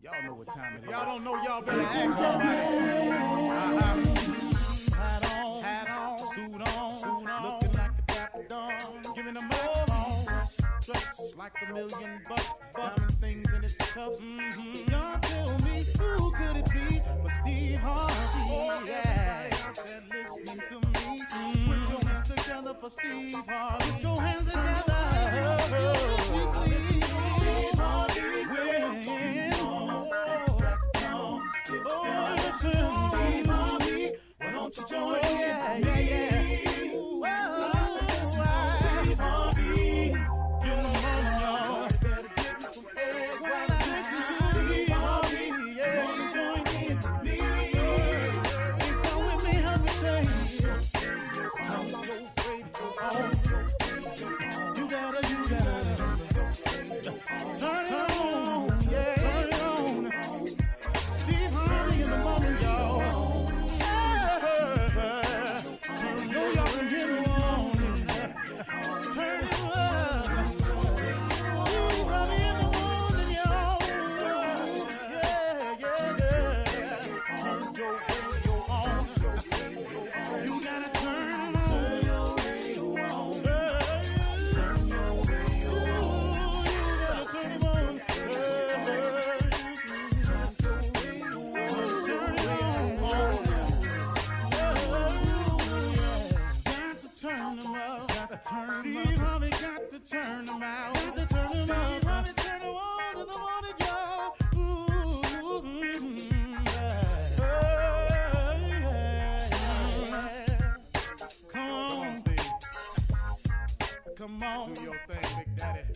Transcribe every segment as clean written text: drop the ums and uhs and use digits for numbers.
Y'all know what time it is. Y'all don't know, y'all better ask somebody. Hat on, suit on, looking like a dapper dawn, giving them all dressed like $1,000,000, diamond things in its cuffs. Y'all tell me who could it be but Steve Harvey? Oh, yeah. Everybody out there listening to me, put your hands together for Steve Harvey. Put your hands together. Steve Harvey. Oh, listen, Steve Harvey. Why don't you join me? Yeah. Steve Harvey. Get him on, y'all. Better give me some eggs while I listen to Steve Harvey. Yeah, you join in with me. Ain't come with me, help me say. Turn your radio on. You gotta. Turn it on. Yeah, turn it on. Steve Harvey in the morning, y'all. I know y'all can get it on. Turn it up. Steve Harvey in the morning, y'all. Yeah. Turn your radio on. You gotta turn your radio on. Turn your radio on. You gotta turn it on. Steve Harvey got to turn them out. Got to turn them out. Steve Harvey turn them on in the morning, y'all. Come on, Steve. Come on. Do your thing, Big Daddy.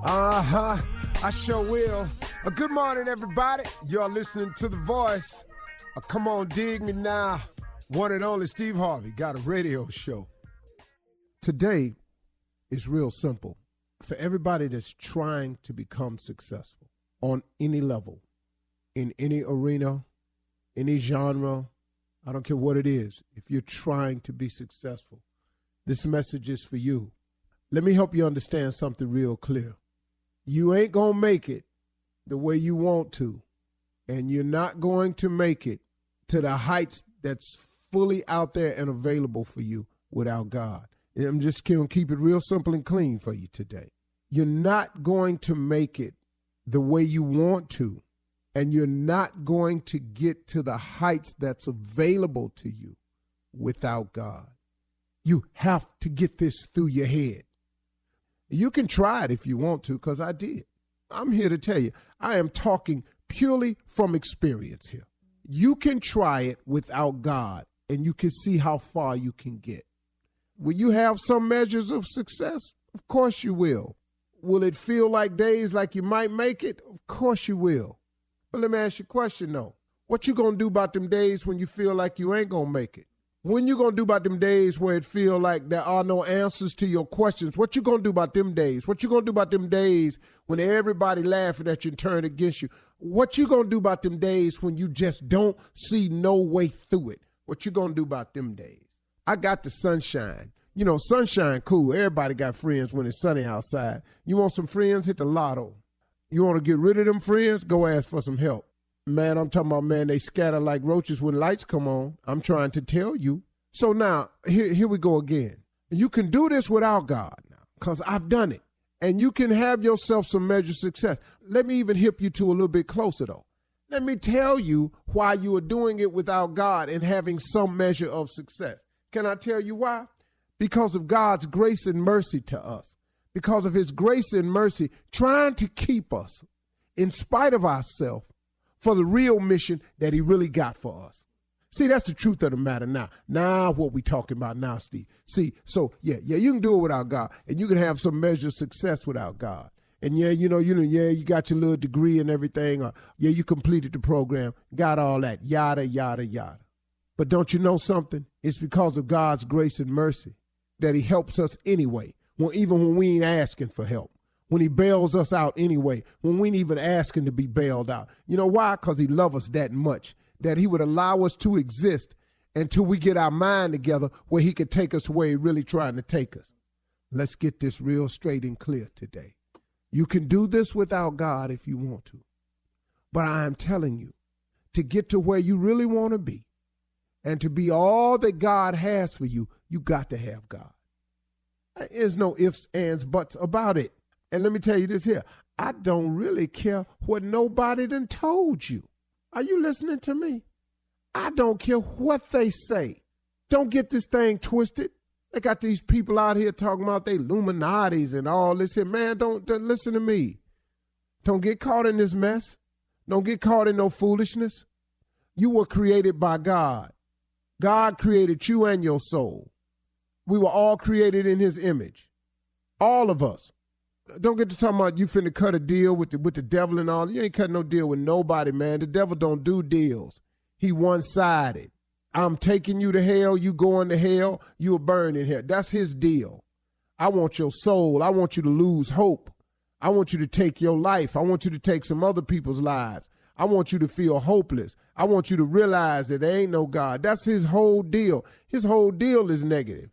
I sure will. Good morning, everybody. You're listening to The Voice. Come on, dig me now. One and only Steve Harvey got a radio show. Today is real simple. For everybody that's trying to become successful on any level, in any arena, any genre, I don't care what it is, if you're trying to be successful, this message is for you. Let me help you understand something real clear. You ain't going to make it the way you want to, and you're not going to make it to the heights that's fully out there and available for you without God. I'm just going to keep it real simple and clean for you today. You're not going to make it the way you want to, and you're not going to get to the heights that's available to you without God. You have to get this through your head. You can try it if you want to, because I did. I'm here to tell you, I am talking purely from experience here. You can try it without God, and you can see how far you can get. Will you have some measures of success? Of course you will. Will it feel like days like you might make it? Of course you will. But let me ask you a question, though. What you going to do about them days when you feel like you ain't going to make it? When you going to do about them days where it feel like there are no answers to your questions? What you going to do about them days? What you going to do about them days when everybody laughing at you and turn against you? What you going to do about them days when you just don't see no way through it? What you going to do about them days? I got the sunshine. You know, sunshine cool. Everybody got friends when it's sunny outside. You want some friends? Hit the lotto. You want to get rid of them friends? Go ask for some help. Man, I'm talking about, man, they scatter like roaches when lights come on. I'm trying to tell you. So now, here we go again. You can do this without God now, because I've done it. And you can have yourself some measure of success. Let me even hip you to a little bit closer, though. Let me tell you why you are doing it without God and having some measure of success. Can I tell you why? Because of God's grace and mercy to us. Because of his grace and mercy trying to keep us in spite of ourselves for the real mission that he really got for us. See, that's the truth of the matter now. Now what we talking about now, Steve. See, so yeah, you can do it without God, and you can have some measure of success without God. And you got your little degree and everything, or you completed the program, got all that, yada, yada, yada. But don't you know something? It's because of God's grace and mercy that he helps us anyway, even when we ain't asking for help, when he bails us out anyway, when we ain't even asking to be bailed out. You know why? Because he loves us that much, that he would allow us to exist until we get our mind together where he could take us where he's really trying to take us. Let's get this real straight and clear today. You can do this without God if you want to. But I am telling you, to get to where you really want to be and to be all that God has for you, you got to have God. There's no ifs, ands, buts about it. And let me tell you this here. I don't really care what nobody done told you. Are you listening to me? I don't care what they say. Don't get this thing twisted. They got these people out here talking about they Illuminatis and all this here. Man, don't listen to me. Don't get caught in this mess. Don't get caught in no foolishness. You were created by God. God created you and your soul. We were all created in his image. All of us. Don't get to talking about you finna cut a deal with the devil and all. You ain't cutting no deal with nobody, man. The devil don't do deals. He one-sided. I'm taking you to hell, you going to hell, you'll burn in hell. That's his deal. I want your soul. I want you to lose hope. I want you to take your life. I want you to take some other people's lives. I want you to feel hopeless. I want you to realize that there ain't no God. That's his whole deal. His whole deal is negative.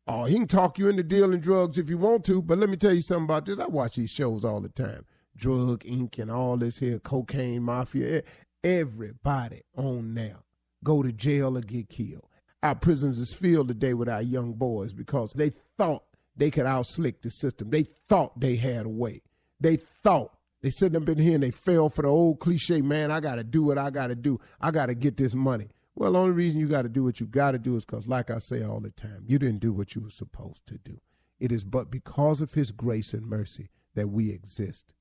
Oh, he can talk you into dealing drugs if you want to, but let me tell you something about this. I watch these shows all the time. Drug Inc. and all this here, cocaine mafia. Everybody on now go to jail or get killed. Our prisons filled today with our young boys because they thought they could outslick the system. They thought they had a way. They thought. They sitting up in here and they fell for the old cliche, man, I got to do what I got to do. I got to get this money. Well, the only reason you got to do what you got to do is because, like I say all the time, you didn't do what you were supposed to do. It is but because of his grace and mercy that we exist.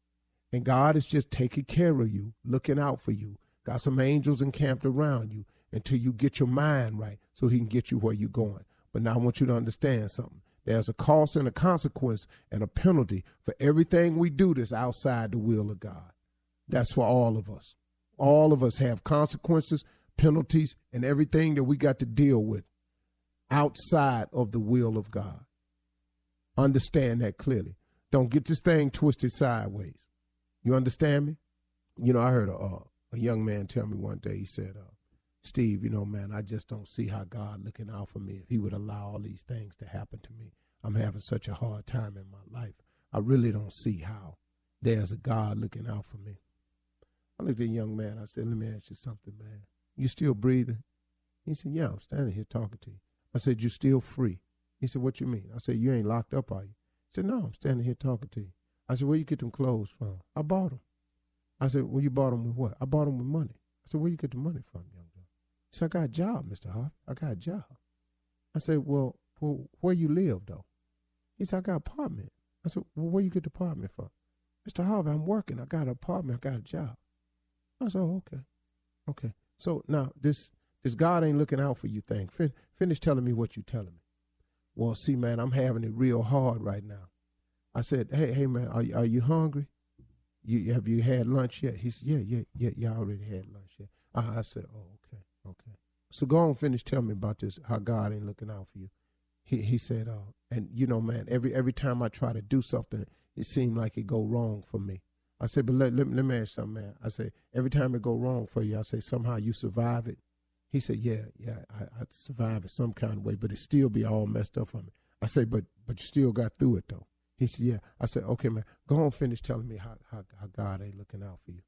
And God is just taking care of you, looking out for you. Got some angels encamped around you until you get your mind right so he can get you where you're going. But now I want you to understand something. There's a cost and a consequence and a penalty for everything we do that's outside the will of God. That's for all of us. All of us have consequences, penalties, and everything that we got to deal with outside of the will of God. Understand that clearly. Don't get this thing twisted sideways. You understand me? You know, I heard a young man tell me one day, he said, Steve, you know, man, I just don't see how God looking out for me if he would allow all these things to happen to me. I'm having such a hard time in my life. I really don't see how there's a God looking out for me. I looked at the young man. I said, let me ask you something, man. You still breathing? He said, yeah, I'm standing here talking to you. I said, you're still free? He said, what you mean? I said, you ain't locked up, are you? He said, no, I'm standing here talking to you. I said, where you get them clothes from? I bought them. I said, well, you bought them with what? I bought them with money. I said, where you get the money from, young man? He said, I got a job, Mr. Harvey. I got a job. I said, well, where you live, though? He said, I got an apartment. I said, well, where you get the apartment from? Mr. Harvey, I'm working. I got an apartment. I got a job. I said, oh, okay. Okay. So now this God ain't looking out for you thing. Finish telling me what you telling me. Well, see, man, I'm having it real hard right now. I said, hey, man, are you hungry? Have you had lunch yet? He said, yeah, I already had lunch yet. I said, oh, okay. So go on, finish telling me about this, how God ain't looking out for you. He said, and you know, man, every time I try to do something, it seemed like it go wrong for me. I said, but let me ask you something, man. I said, every time it go wrong for you, I say, somehow you survive it. He said, yeah, I survive it some kind of way, but it still be all messed up for me. I said, but you still got through it, though. He said, yeah. I said, okay, man, go on, finish telling me how God ain't looking out for you.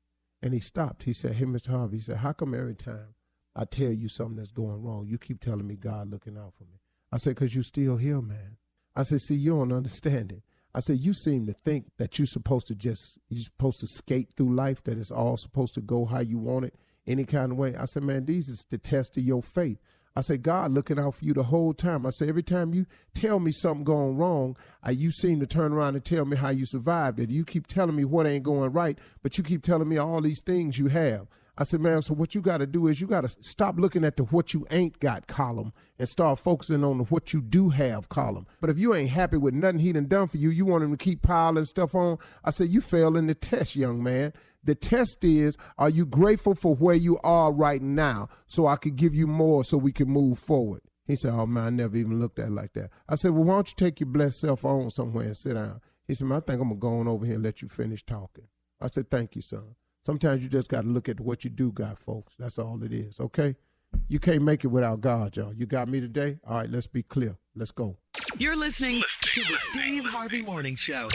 And he stopped. He said, hey, Mr. Harvey, he said, how come every time I tell you something that's going wrong, you keep telling me God looking out for me? I said, because you still here, man. I said, see, you don't understand it. I said, you seem to think that you're supposed to skate through life, that it's all supposed to go how you want it, any kind of way. I said, man, these is the test of your faith. I said, God looking out for you the whole time. I said, every time you tell me something going wrong, you seem to turn around and tell me how you survived it. You keep telling me what ain't going right, but you keep telling me all these things you have. I said, man, so what you got to do is you got to stop looking at the what you ain't got column and start focusing on the what you do have column. But if you ain't happy with nothing he done for you, you want him to keep piling stuff on. I said, you failing the test, young man. The test is, are you grateful for where you are right now so I could give you more so we can move forward? He said, oh, man, I never even looked at it like that. I said, well, why don't you take your blessed self on somewhere and sit down? He said, man, I think I'm going to go on over here and let you finish talking. I said, thank you, son. Sometimes you just got to look at what you do got, folks. That's all it is, okay? You can't make it without God, y'all. You got me today? All right, let's be clear. Let's go. You're listening to the Steve Harvey Morning Show.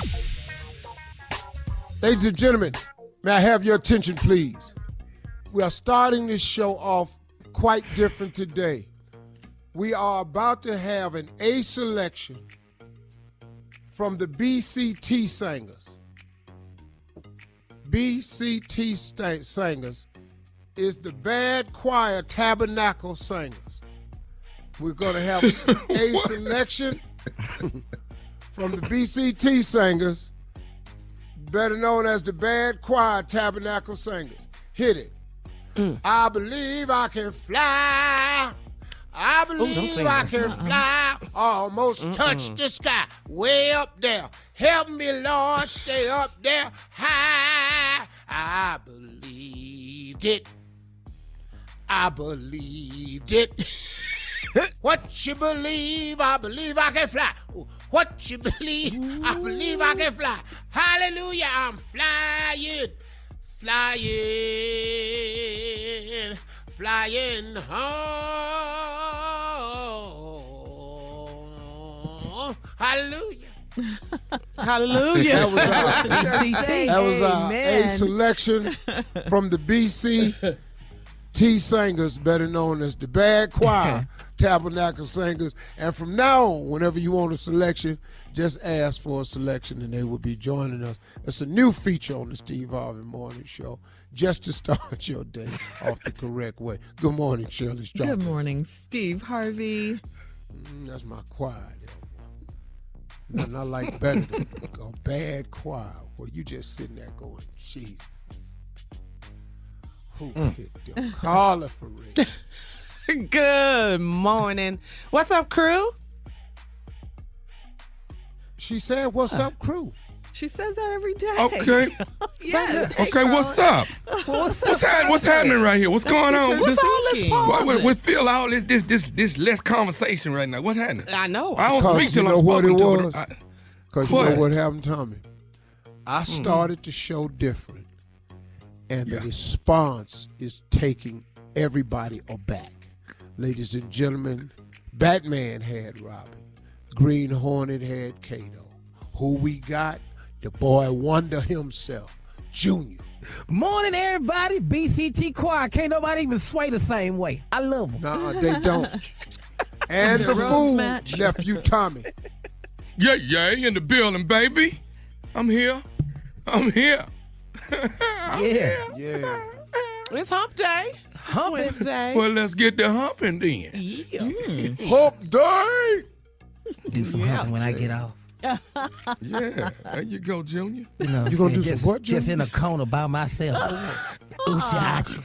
Ladies and gentlemen, may I have your attention, please? We are starting this show off quite different today. We are about to have an A selection from the BCT singers. BCT singers is the Bad Choir Tabernacle Singers. We're going to have a selection from the BCT singers, better known as the Bad Choir Tabernacle Singers. Hit it. I believe I can fly. I believe I can fly. Almost touch the sky. Way up there. Help me, Lord, stay up there high. I believed it. I believed it. What you believe, I believe I can fly. What you believe, I believe I can fly. Hallelujah, I'm flying, flying, flying home. Hallelujah. Hallelujah. That was our A selection from the BCT singers, better known as the Bad Choir Tabernacle Singers. And from now on, whenever you want a selection, just ask for a selection and they will be joining us. It's a new feature on the Steve Harvey Morning Show, just to start your day off the correct way. Good morning, Shirley Strawberry. Good morning, Steve Harvey. That's my choir there. Nothing I like better than a bad choir where you just sitting there going, Jesus. Who picked them? Carla for real. Good morning. What's up, crew? She said, what's up, crew? She says that every day. Okay. Yes. Okay, what's up? What's happening right here? What's going on? What's all this pausing? We feel all this less conversation right now. What's happening? I know. I don't speak till I'm spoken to. Because you know what happened, Tommy? I started the show different, and the response is taking everybody aback. Ladies and gentlemen, Batman had Robin. Green Hornet had Kato. Who we got? The boy wonder himself, Junior. Morning, everybody. BCT Choir. Can't nobody even sway the same way. I love them. Nah, they don't. And the fool, nephew Tommy. Yeah, in the building, baby. I'm here. Yeah. It's hump day. Hump Wednesday. Well, let's get the humping then. Yeah. Hump day. Do some humping when I get off. Yeah, there you go, Junior. You know what I'm You gonna saying? do some what, Just Junior? in a corner by myself. Oochie,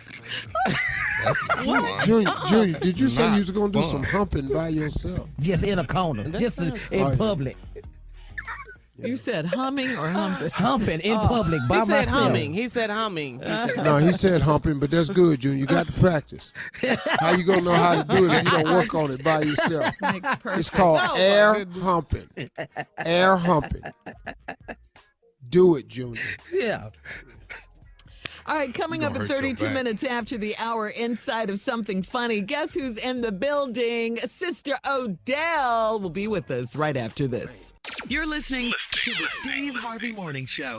Junior, did you say you was going to do some humping by yourself? just in a corner. Just in public. You said humming or humping? Humping in public by He said myself. humming. He said humming. No, he said humping, but that's good, Junior. You got to practice. How you going to know how to do it if you don't work on it by yourself? It's called air humping. Air humping. Do it, Junior. Yeah. All right, coming up at 32 minutes after the hour, inside of Something Funny. Guess who's in the building? Sister Odelle will be with us right after this. You're listening to the Steve Harvey Morning Show.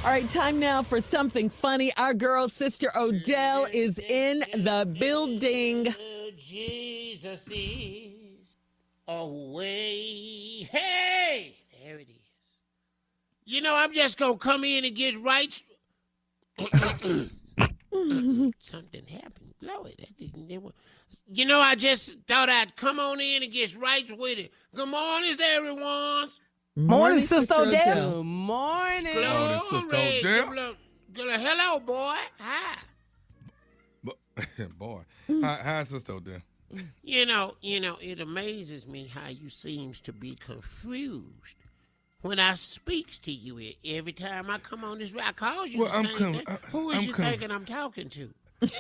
All right, time now for Something Funny. Our girl, Sister Odelle, is in the building. Jesus is away. Hey, there it is. You know, I'm just going to come in and get right. Something happened. Lord, you know, I just thought I'd come on in and get right with it. Good morning, everyone. Morning, Sister Odelle. Good morning. Morning, Sister Odelle. Hello, boy. Hi. Boy. Hi, Sister Odelle. You know, it amazes me how you seems to be confused when I speaks to you every time I come on this. I call you the same thing. Who is you thinking I'm talking to?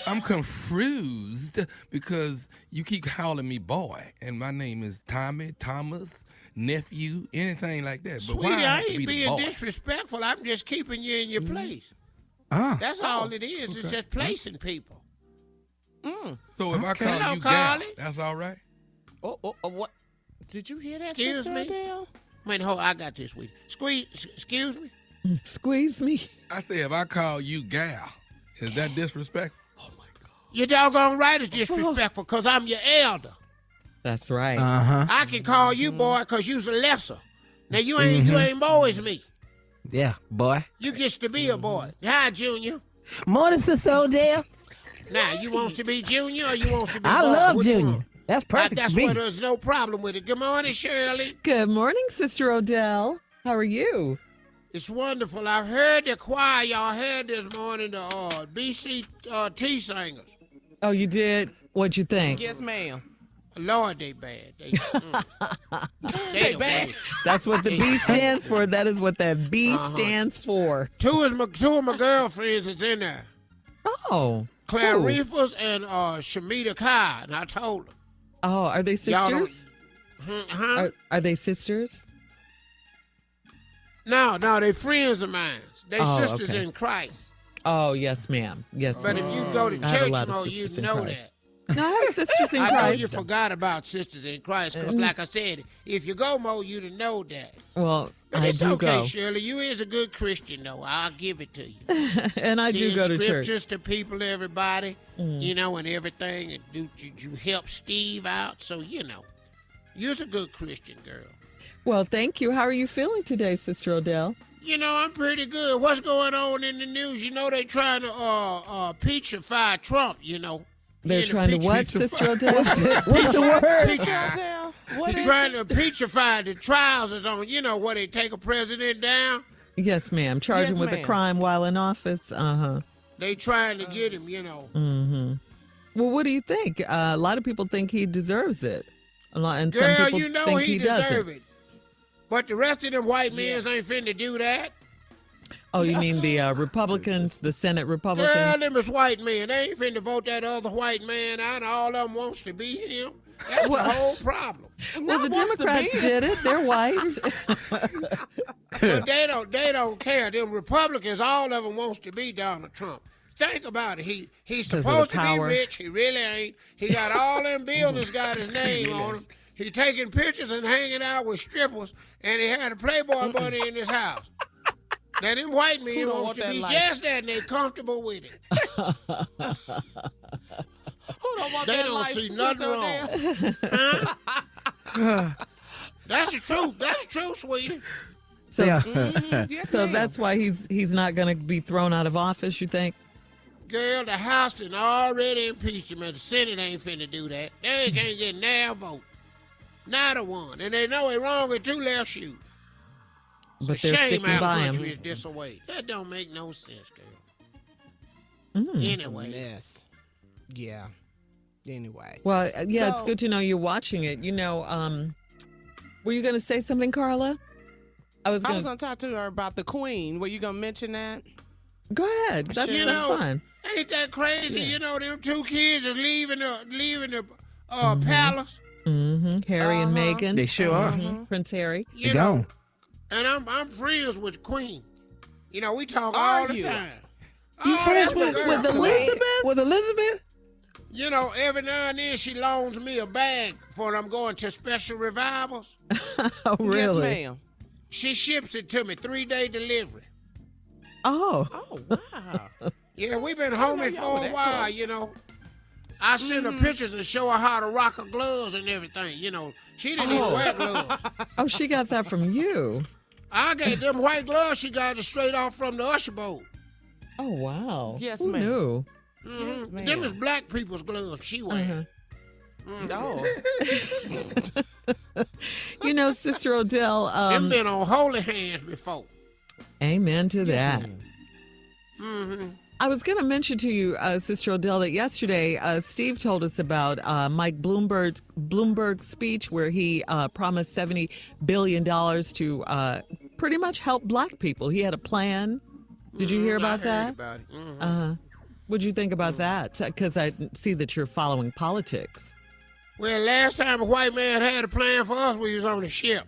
I'm confused because you keep calling me boy, and my name is Tommy, Thomas, nephew, anything like that. But Sweetie, why I ain't being disrespectful. I'm just keeping you in your place. That's all it is. Okay. It's just placing people. So if I call you gal, that's all right? What? Did you hear that, Excuse Sister me? Odelle? Wait, hold on. I got this with you. Excuse me. Squeeze me. I say if I call you gal, is that disrespectful? You're doggone right it's disrespectful because I'm your elder. That's right. I can call you boy because you's a lesser. Now, you ain't boy as me. Yeah, boy. You gets to be a boy. Hi, Junior. Morning, Sister Odelle. Now, you wants to be Junior or you wants to be I boy? love Which Junior. one? That's perfect That's for me. why there's no problem with it. Good morning, Shirley. Good morning, Sister Odelle. How are you? It's wonderful. I've heard the choir y'all had this morning, the BCT singers. Oh, you did? What'd you think? Yes, ma'am. Lord, they bad. They the bad. worst. That's what the B stands for. That is what that B stands for. Two of my girlfriends is in there. Oh. Clarifas and Shamita Kai, and I told them. Oh, are they Y'all don't- sisters? Huh? Are they sisters? No, they friends of mine. They Oh, sisters okay. in Christ. Oh, yes, ma'am. Yes, But ma'am. if you go to I have a church lot of mode, sisters you in know Christ. that. No, I have sisters in I know Christ. you forgot about sisters in Christ because, like I said, if you go mode, you'd know that. Well, But I it's do okay, go. Shirley. You is a good Christian, though. I'll give it to you. And I do Send go to scriptures church. to people, everybody, and everything. And you help Steve out, so you're a good Christian girl. Well, thank you. How are you feeling today, Sister Odelle? I'm pretty good. What's going on in the news? They trying to peachify Trump. They're trying to what, Sister Odelle? What's the word? Odelle, what They're is trying to peachify the trials is on. Where they take a president down. Yes, ma'am. Charge him Yes, with a ma'am. crime while in office. Uh-huh. They trying to get him. Mm-hmm. Well, what do you think? A lot of people think he deserves it. And some Girl, people think he doesn't. deserve it. But the rest of them white men ain't finna do that. Oh, you mean the Republicans, the Senate Republicans? Girl, them is white men. They ain't finna vote that other white man out. All of them wants to be him. That's the whole problem. Well, the Democrats did it. They're white. But they don't care. Them Republicans, all of them wants to be Donald Trump. Think about it. He's supposed to be power. rich. He really ain't. He got all them buildings got his name on them. He taking pictures and hanging out with strippers, and he had a Playboy bunny in his house. Now, them white men don't wants want to that be life? just that, and they comfortable with it. Who don't want They that don't life, see Sister nothing Odelle? Huh? That's the truth. That's the truth, sweetie. So, Yes, so ma'am. that's why he's not going to be thrown out of office, you think? Girl, the House done already impeached him, and the Senate ain't finna do that. They can't get their vote. Not a one. And they know it wrong with two left shoes. But they're Shame sticking our by country him. is this away. That don't make no sense, girl. Anyway. Yes. Yeah. Anyway. Well, yeah, it's So- good to know you're watching it. Were you going to say something, Carla? I was I going was going to talk to her about the Queen. Were you going to mention that? Go ahead. That's fine. Ain't that crazy? Them two kids is leaving the palace. Mm-hmm. Harry and Meghan. They sure are. Prince Harry. You gone. know, and I'm friends with the Queen. We talk Are all the you? time. You Oh, friends that's my with girl. Elizabeth? With Elizabeth? Every now and then she loans me a bag for when I'm going to special revivals. Oh, really? Yes, ma'am. She ships it to me, 3-day delivery. Oh. Oh, wow. Yeah, we've been know homies y'all were for a that while, close. I send her pictures and show her how to rock her gloves and everything. She didn't even wear gloves. Oh, she got that from you. I got them white gloves. She got it straight off from the usher boat. Oh, wow. Yes, Who ma'am. knew? Yes, ma'am. Them is black people's gloves she wear. Uh-huh. Oh. Sister Odelle, Them been on holy hands before. amen to that. Mm-hmm. I was going to mention to you, Sister Odelle, that yesterday Steve told us about Mike Bloomberg's speech where he promised $70 billion to pretty much help black people. He had a plan. Did you hear about I that? heard about it. Mm-hmm. What'd you think about that? Because I see that you're following politics. Well, last time a white man had a plan for us, we was on the ship.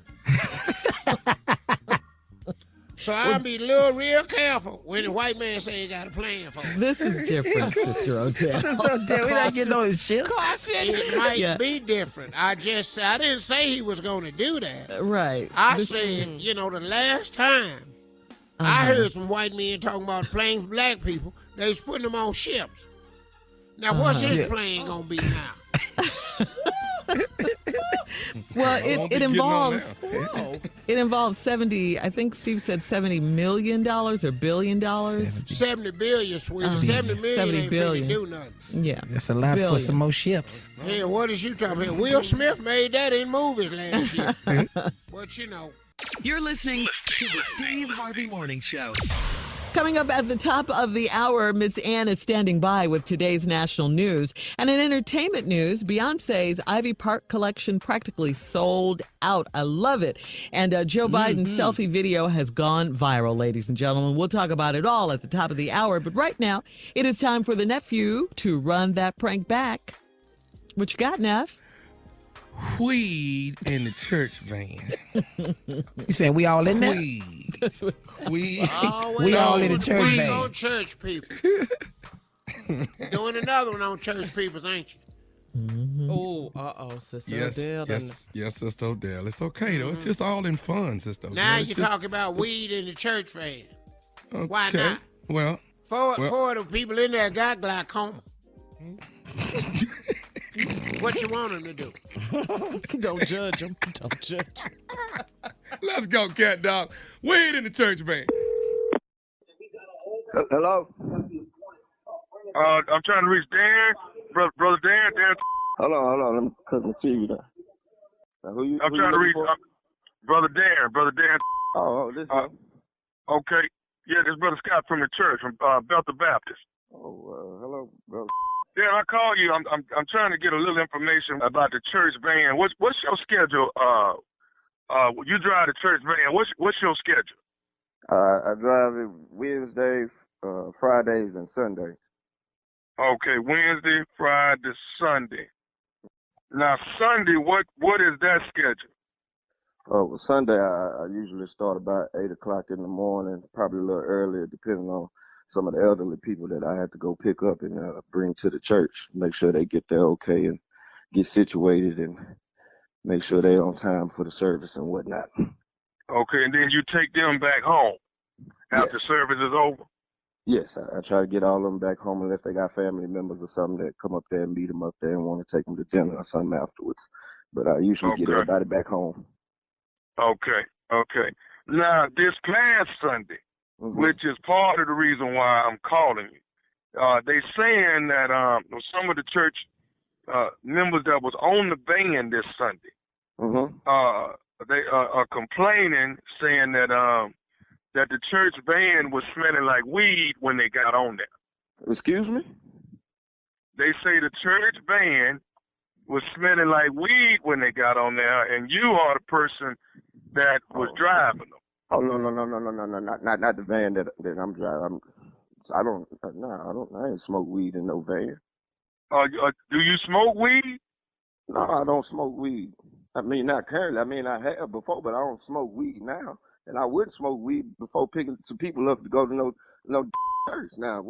So I'll be real careful when the white man say he got a plan for us. This is different, Sister Odelle. Sister Odelle, we not getting on his ship. It might Yeah. be different. I didn't say he was going to do that. Right. I said, the last time I heard some white men talking about playing for black people. They was putting them on ships. Now, what's his plane going to be now? Well, it involves 70. I think Steve said $70 million or $1 billion. 70 billion, sweetie. 70 million 70 ain't billion. finna do nothing. Yeah, That's a lot for some more ships. Hey, what is you talking about? Will Smith made that in movies last year. But you know. You're listening to the Steve Harvey Morning Show. Coming up at the top of the hour, Miss Ann is standing by with today's national news. And in entertainment news, Beyonce's Ivy Park collection practically sold out. I love it. And Joe Biden's selfie video has gone viral, ladies and gentlemen. We'll talk about it all at the top of the hour. But right now, it is time for the nephew to run that prank back. What you got, Neff? Weed in the church van. You saying we all in there? Weed. Weed. We all in the church We van. on church people. Doing another one on church peoples, ain't you? Oh, Sister Odelle. Yes, Sister Odelle. It's okay, though. It's just all in fun, Sister Odelle. Now It's you're just- talking about weed in the church van. Okay. Why not? Well, Four of the people in there got glaucoma. What you want them to do? Don't judge them. Don't judge. let's go, cat dog. Weed in the church van. Hello? I'm trying to reach Dan, brother Dan. Hold on. Let me cut my TV down. Now, I'm trying to reach brother Dan. Oh, this is... Okay. Yeah, this brother Scott from the church, from Bethel Baptist. Oh, hello, brother. Dan, I call you. I'm trying to get a little information about the church van. What's your schedule? You drive the church van. What's your schedule? I drive it Wednesday, Fridays, and Sundays. Okay, Wednesday, Friday, Sunday. Now Sunday, what is that schedule? Well, Sunday I usually start about 8 o'clock in the morning, probably a little earlier, depending on some of the elderly people that I have to go pick up and bring to the church. Make sure they get there okay and get situated and make sure they're on time for the service and whatnot. Okay, and then you take them back home after service is over? Yes, I try to get all of them back home unless they got family members or something that come up there and meet them up there and want to take them to dinner or something afterwards. But I usually get everybody back home. Okay. Now, this past Sunday, which is part of the reason why I'm calling you, they saying that some of the church members that was on the van this Sunday, they are complaining, saying that that the church van was smelling like weed when they got on there. Excuse me? They say the church van was smelling like weed when they got on there, and you are the person that was driving them. Oh, no, not the van that I'm driving. I ain't smoke weed in no van. Do you smoke weed? No, I don't smoke weed. I mean, not currently. I mean, I have before, but I don't smoke weed now. And I wouldn't smoke weed before picking some people up to go to no church. Now,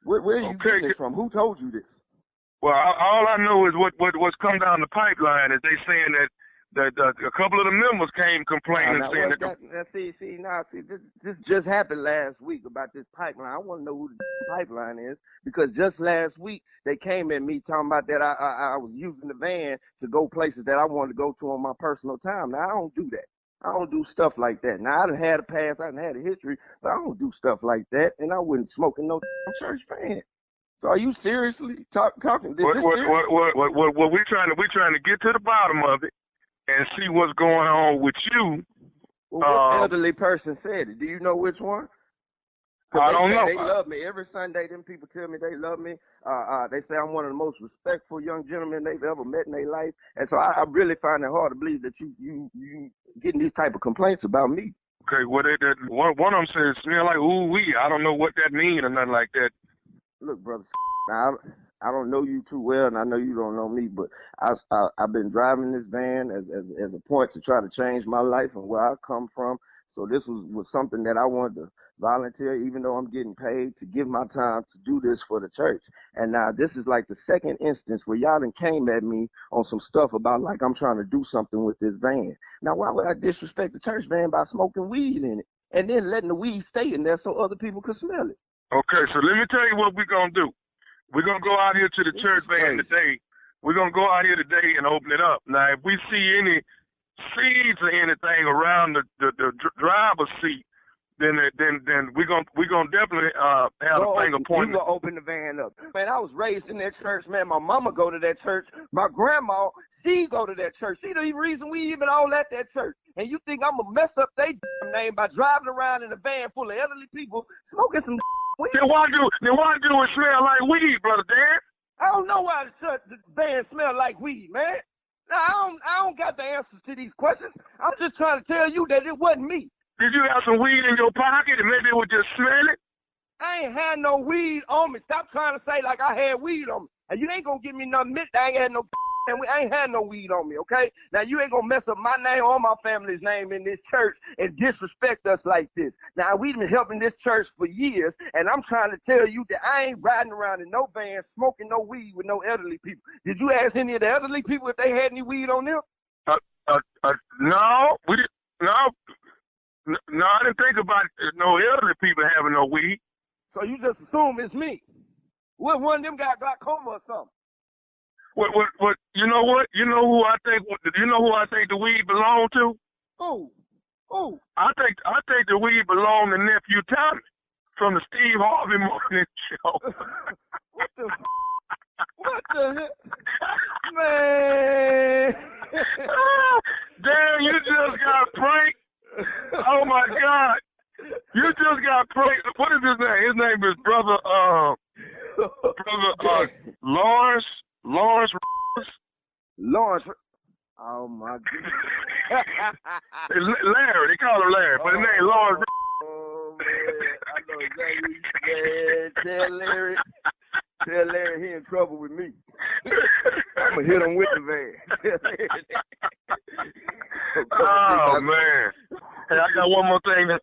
where are you getting this from? Who told you this? Well, all I know is what's come down the pipeline is they saying that a couple of the members came complaining, saying that. This just happened last week about this pipeline. I want to know who the pipeline is because just last week they came at me talking about that I was using the van to go places that I wanted to go to on my personal time. Now, I don't do that. I don't do stuff like that. Now, I done had a past, I done had a history, but I don't do stuff like that, and I wouldn't smoke in no church van. So are you seriously talking? What we're trying to get to the bottom of it and see what's going on with you. Well, which elderly person said it? Do you know which one? I don't know. They love me. Every Sunday, them people tell me they love me. They say I'm one of the most respectful young gentlemen they've ever met in their life. And so I really find it hard to believe that you getting these type of complaints about me. Okay, well, one of them says smell like ooh wee. I don't know what that means or nothing like that. Look, brother, now, I don't know you too well, and I know you don't know me, but I've been driving this van as a point to try to change my life and where I come from. So this was something that I wanted to volunteer, even though I'm getting paid, to give my time to do this for the church. And now this is like the second instance where y'all done came at me on some stuff about like I'm trying to do something with this van. Now, why would I disrespect the church van by smoking weed in it and then letting the weed stay in there so other people could smell it? Okay, so let me tell you what we're going to do. We're going to go out here to the church van today. We're going to go out here today and open it up. Now, if we see any seeds or anything around the driver's seat, then we're gonna definitely have a finger pointing. You gonna open the van up. Man, I was raised in that church, man. My mama go to that church. My grandma, she go to that church. She the reason we even all at that church. And you think I'm gonna mess up their name by driving around in a van full of elderly people smoking some weed? Then why do it smell like weed, Brother Dan? I don't know why the van smell like weed, man. Now, I don't got the answers to these questions. I'm just trying to tell you that it wasn't me. Did you have some weed in your pocket and maybe it was just smelling? I ain't had no weed on me. Stop trying to say like I had weed on me. And you ain't gonna give me nothing. I ain't had no and I ain't had no weed on me, okay? Now you ain't gonna mess up my name or my family's name in this church and disrespect us like this. Now we've been helping this church for years, and I'm trying to tell you that I ain't riding around in no van smoking no weed with no elderly people. Did you ask any of the elderly people if they had any weed on them? No, we didn't. No, I didn't think about no elderly people having no weed. So you just assume it's me? What, one of them got glaucoma or something? What? You know what? You know who I think? You know who I think the weed belonged to? Who? I think the weed belonged to nephew Tommy from the Steve Harvey Morning Show. What the heck? Man. Damn, you just got pranked. Oh my God. You just got pranked. What is his name? His name is Brother Lawrence. Oh my God. Larry, they call him Larry, but his name is Lawrence. Oh man, I know exactly. Man, tell Larry he in trouble with me. I'm gonna hit him with the van. Oh man. Hey, I got one more thing to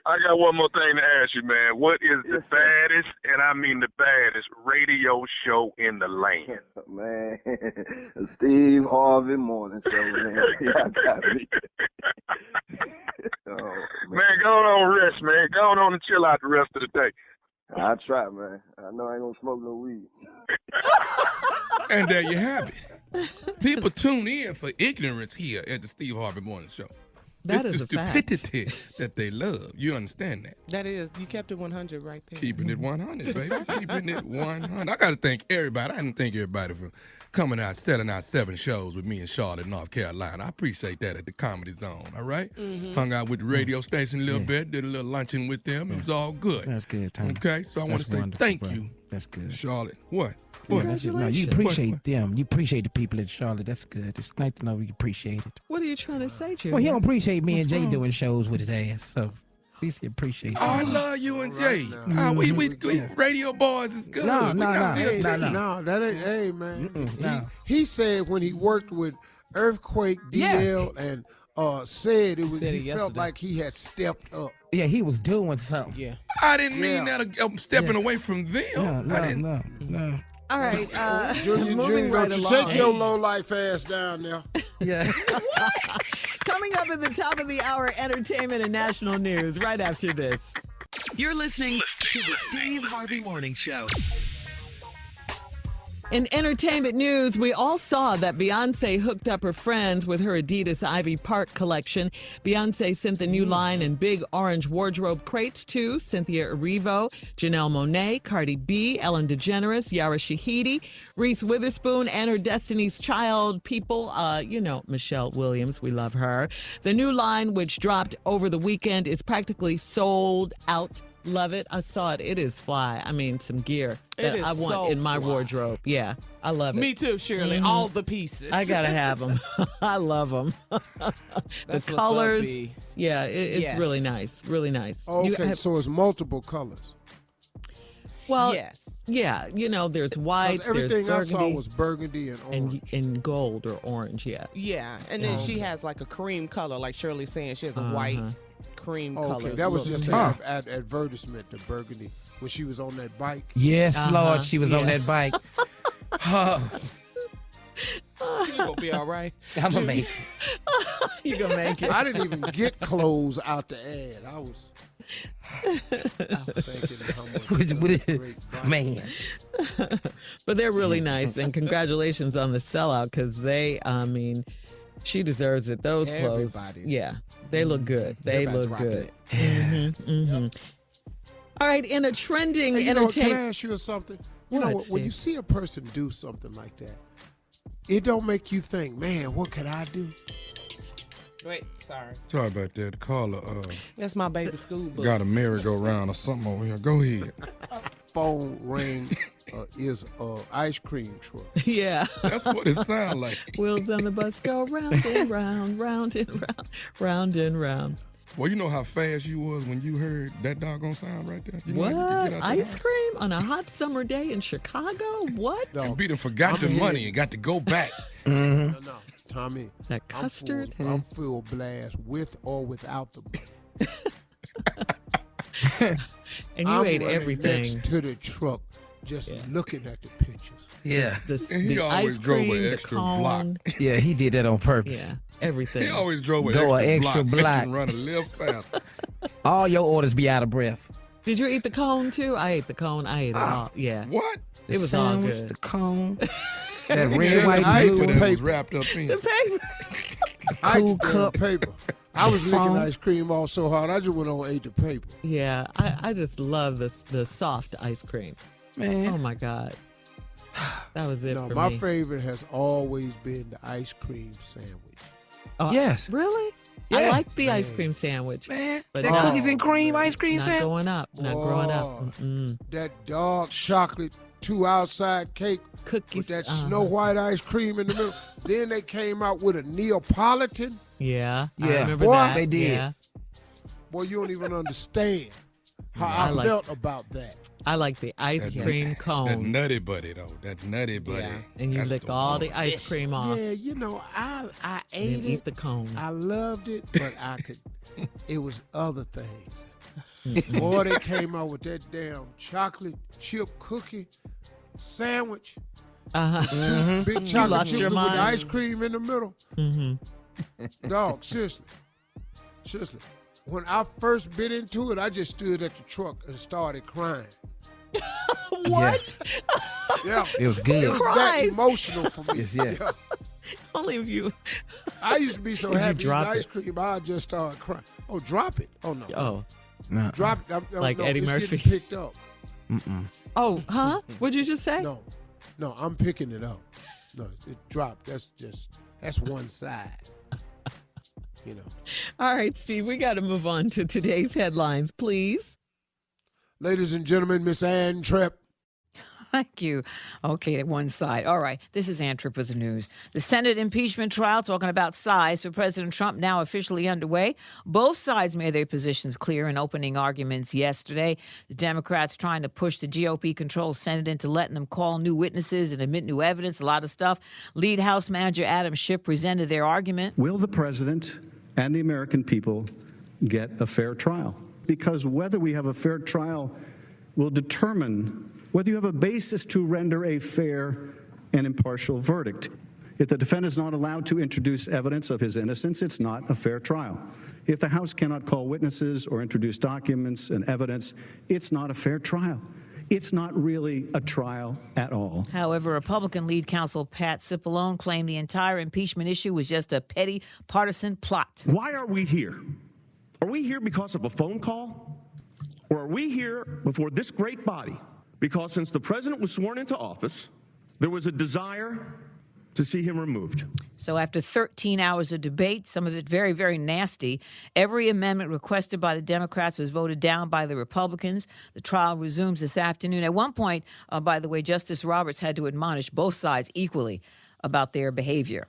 ask you, man. What is the baddest, and I mean the baddest, radio show in the land? Man, Steve Harvey Morning Show, man. Y'all got me. Man, go on rest, man. Go on and chill out the rest of the day. I try, man. I know I ain't gonna smoke no weed. And there you have it. People tune in for ignorance here at the Steve Harvey Morning Show. That it's is the a fact. stupidity that they love. You understand that? That is. You kept it 100 right there. Keeping it 100, baby. Keeping it 100. I got to thank everybody. I didn't thank everybody for coming out, selling out 7 shows with me in Charlotte, North Carolina. I appreciate that at the Comedy Zone, all right? Mm-hmm. Hung out with the radio station a little bit, did a little luncheon with them. It was all good. That's good, Tom. Okay, so I want to say thank you. That's good. Charlotte. What? Yeah, no, you appreciate them. You appreciate the people in Charlotte. That's good. It's nice to know you appreciate it. What are you trying to say, Junior? Well, he don't appreciate me and Jay doing shows with his ass, so at least he appreciates it. Oh, I love you and Jay. We radio boys is good. No, that ain't. Hey, man. He said when he worked with Earthquake, DL, and said it was. He felt like he had stepped up. Yeah, he was doing something. Yeah. I didn't mean that I'm stepping away from them. No. All right, Junior, moving right along. Take your low life ass down now. Yeah. Coming up at the top of the hour, entertainment and national news right after this. You're listening to the Steve Harvey Morning Show. In entertainment news, we all saw that Beyonce hooked up her friends with her Adidas Ivy Park collection. Beyonce sent the new line in big orange wardrobe crates to Cynthia Erivo, Janelle Monáe, Cardi B, Ellen DeGeneres, Yara Shahidi, Reese Witherspoon, and her Destiny's Child people. Michelle Williams, we love her. The new line, which dropped over the weekend, is practically sold out. Love it. I saw it. It is fly. I mean, some gear that I want so in my fly. wardrobe. Yeah, I love it. Me too, Shirley. Mm-hmm. All the pieces. I gotta have them. I love them. The colors. Yeah, it's really nice. Really nice. Okay, so it's multiple colors. Well, yes. Yeah, there's whites, Everything there's I burgundy, saw was burgundy and orange. and gold or orange, yeah. Yeah, and then she has like a cream color, like Shirley's saying. She has a white cream color. Okay, that was look just to an it. advertisement, the burgundy, when she was on that bike. Yes, Lord, she was on that bike. You gonna be all right. I'm gonna make it. You gonna make it. I didn't even get clothes out the ad. I was thinking how much great bike. Man. But they're really nice, and congratulations on the sellout because she deserves it. Those clothes, yeah, they look good. They look good. All right, in a trending entertainment. Can I ask you something? When you see a person do something like that, it don't make you think, man, what could I do? Wait, sorry. Sorry about that. The caller That's my baby school bus. got a merry-go-round or something over here. Go ahead. Phone ring is ice cream truck. Yeah. That's what it sounds like. Wheels on the bus go round and round, round and round, round and round. Well, you know how fast you was when you heard that doggone sound right there? You know What? how you could get out Ice cream on a hot summer day in Chicago? What? You beat and forgot the money and got to go back. No, Tommy. That custard? I'm full blast with or without the money. And you ate everything. Next to the truck, just looking at the pictures. Yeah. And he always drove an extra block. Yeah, he did that on purpose. Yeah, everything. He always drove an Go extra an extra block. block. Run a little faster. All your orders be out of breath. Did you eat the cone too? I ate the cone. I ate it all. Yeah. What? The It was all sandwich, good. The cone, that red, Yeah, white, the blue, paper that was wrapped up in. The paper. the cool cup. Paper. I was phone. licking ice cream off so hard, I just went on and ate the paper. Yeah, I just love the soft ice cream. Man. Oh my God. That was it for my me. favorite has always been the ice cream sandwich. Yes. Really? Yeah. I like the ice cream sandwich. Man, But that not- cookies and cream ice cream Not sandwich. growing up. Not growing up. Mm-mm. That dark chocolate 2 outside cake Cookies. with that Snow White ice cream in the middle. Then they came out with a Neapolitan. Yeah. I Yeah. remember Boy, that. they did. Yeah. Boy, you don't even understand how I I like- felt about that. I like the ice cream That cone. nutty buddy, though. That nutty buddy. And you That's lick the all one. the ice cream off. Yeah, I And ate eat it. the cone. I loved it, but it was other things. Boy, they came out with that damn chocolate chip cookie sandwich. Uh-huh. Big chocolate lost chip your with mind. ice cream in the middle. Dog, seriously. When I first bit into it, I just stood at the truck and started crying. What? Yeah. It was It good. was Cries. that emotional for me. Yes, yeah. Yeah. Only if you. I used to be so If you happy eating drop ice it. cream, I'd just start crying. Oh, drop it. Oh, no. Oh. No. Drop it. Like no, Eddie it's Murphy. getting picked up. Oh, huh? What'd you just say? No, I'm picking it up. No, it dropped. That's one side. All right, Steve, we got to move on to today's headlines, please. Ladies and gentlemen, Miss Ann Tripp. Thank you. Okay, at one side. All right, this is Ann Tripp with the news. The Senate impeachment trial, talking about size for President Trump, now officially underway. Both sides made their positions clear in opening arguments yesterday. The Democrats trying to push the GOP-controlled Senate into letting them call new witnesses and admit new evidence, a lot of stuff. Lead House Manager Adam Schiff presented their argument. Will the president and the American people get a fair trial? Because whether we have a fair trial will determine whether you have a basis to render a fair and impartial verdict. If the defendant is not allowed to introduce evidence of his innocence, it's not a fair trial. If the House cannot call witnesses or introduce documents and evidence, it's not a fair trial. It's not really a trial at all. However, Republican lead counsel Pat Cipollone claimed the entire impeachment issue was just a petty partisan plot. Why are we here? Are we here because of a phone call? Or are we here before this great body because since the president was sworn into office, there was a desire to see him removed? So after 13 hours of debate, some of it very, very nasty, every amendment requested by the Democrats was voted down by the Republicans. The trial resumes this afternoon. At one point, by the way, Justice Roberts had to admonish both sides equally about their behavior.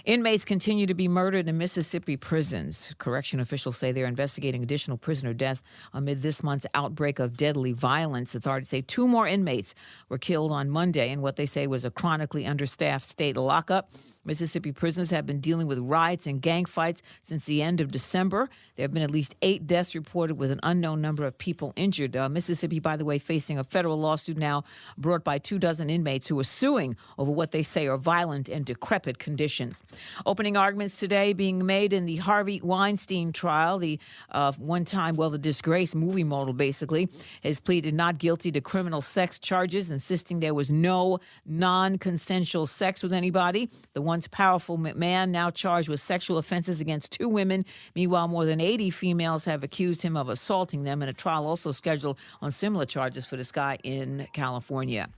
Inmates continue to be murdered in Mississippi prisons. Correction officials say they're investigating additional prisoner deaths amid this month's outbreak of deadly violence. Authorities say 2 more inmates were killed on Monday in what they say was a chronically understaffed state lockup. Mississippi prisons have been dealing with riots and gang fights since the end of December. There have been at least 8 deaths reported with an unknown number of people injured. Mississippi, by the way, facing a federal lawsuit now brought by 24 inmates who are suing over what they say are violent and decrepit conditions. Opening arguments today being made in the Harvey Weinstein trial. The the disgraced movie model basically has pleaded not guilty to criminal sex charges, insisting there was no non-consensual sex with anybody. The once powerful man now charged with sexual offenses against 2 women. Meanwhile, more than 80 females have accused him of assaulting them, and a trial also scheduled on similar charges for this guy in California.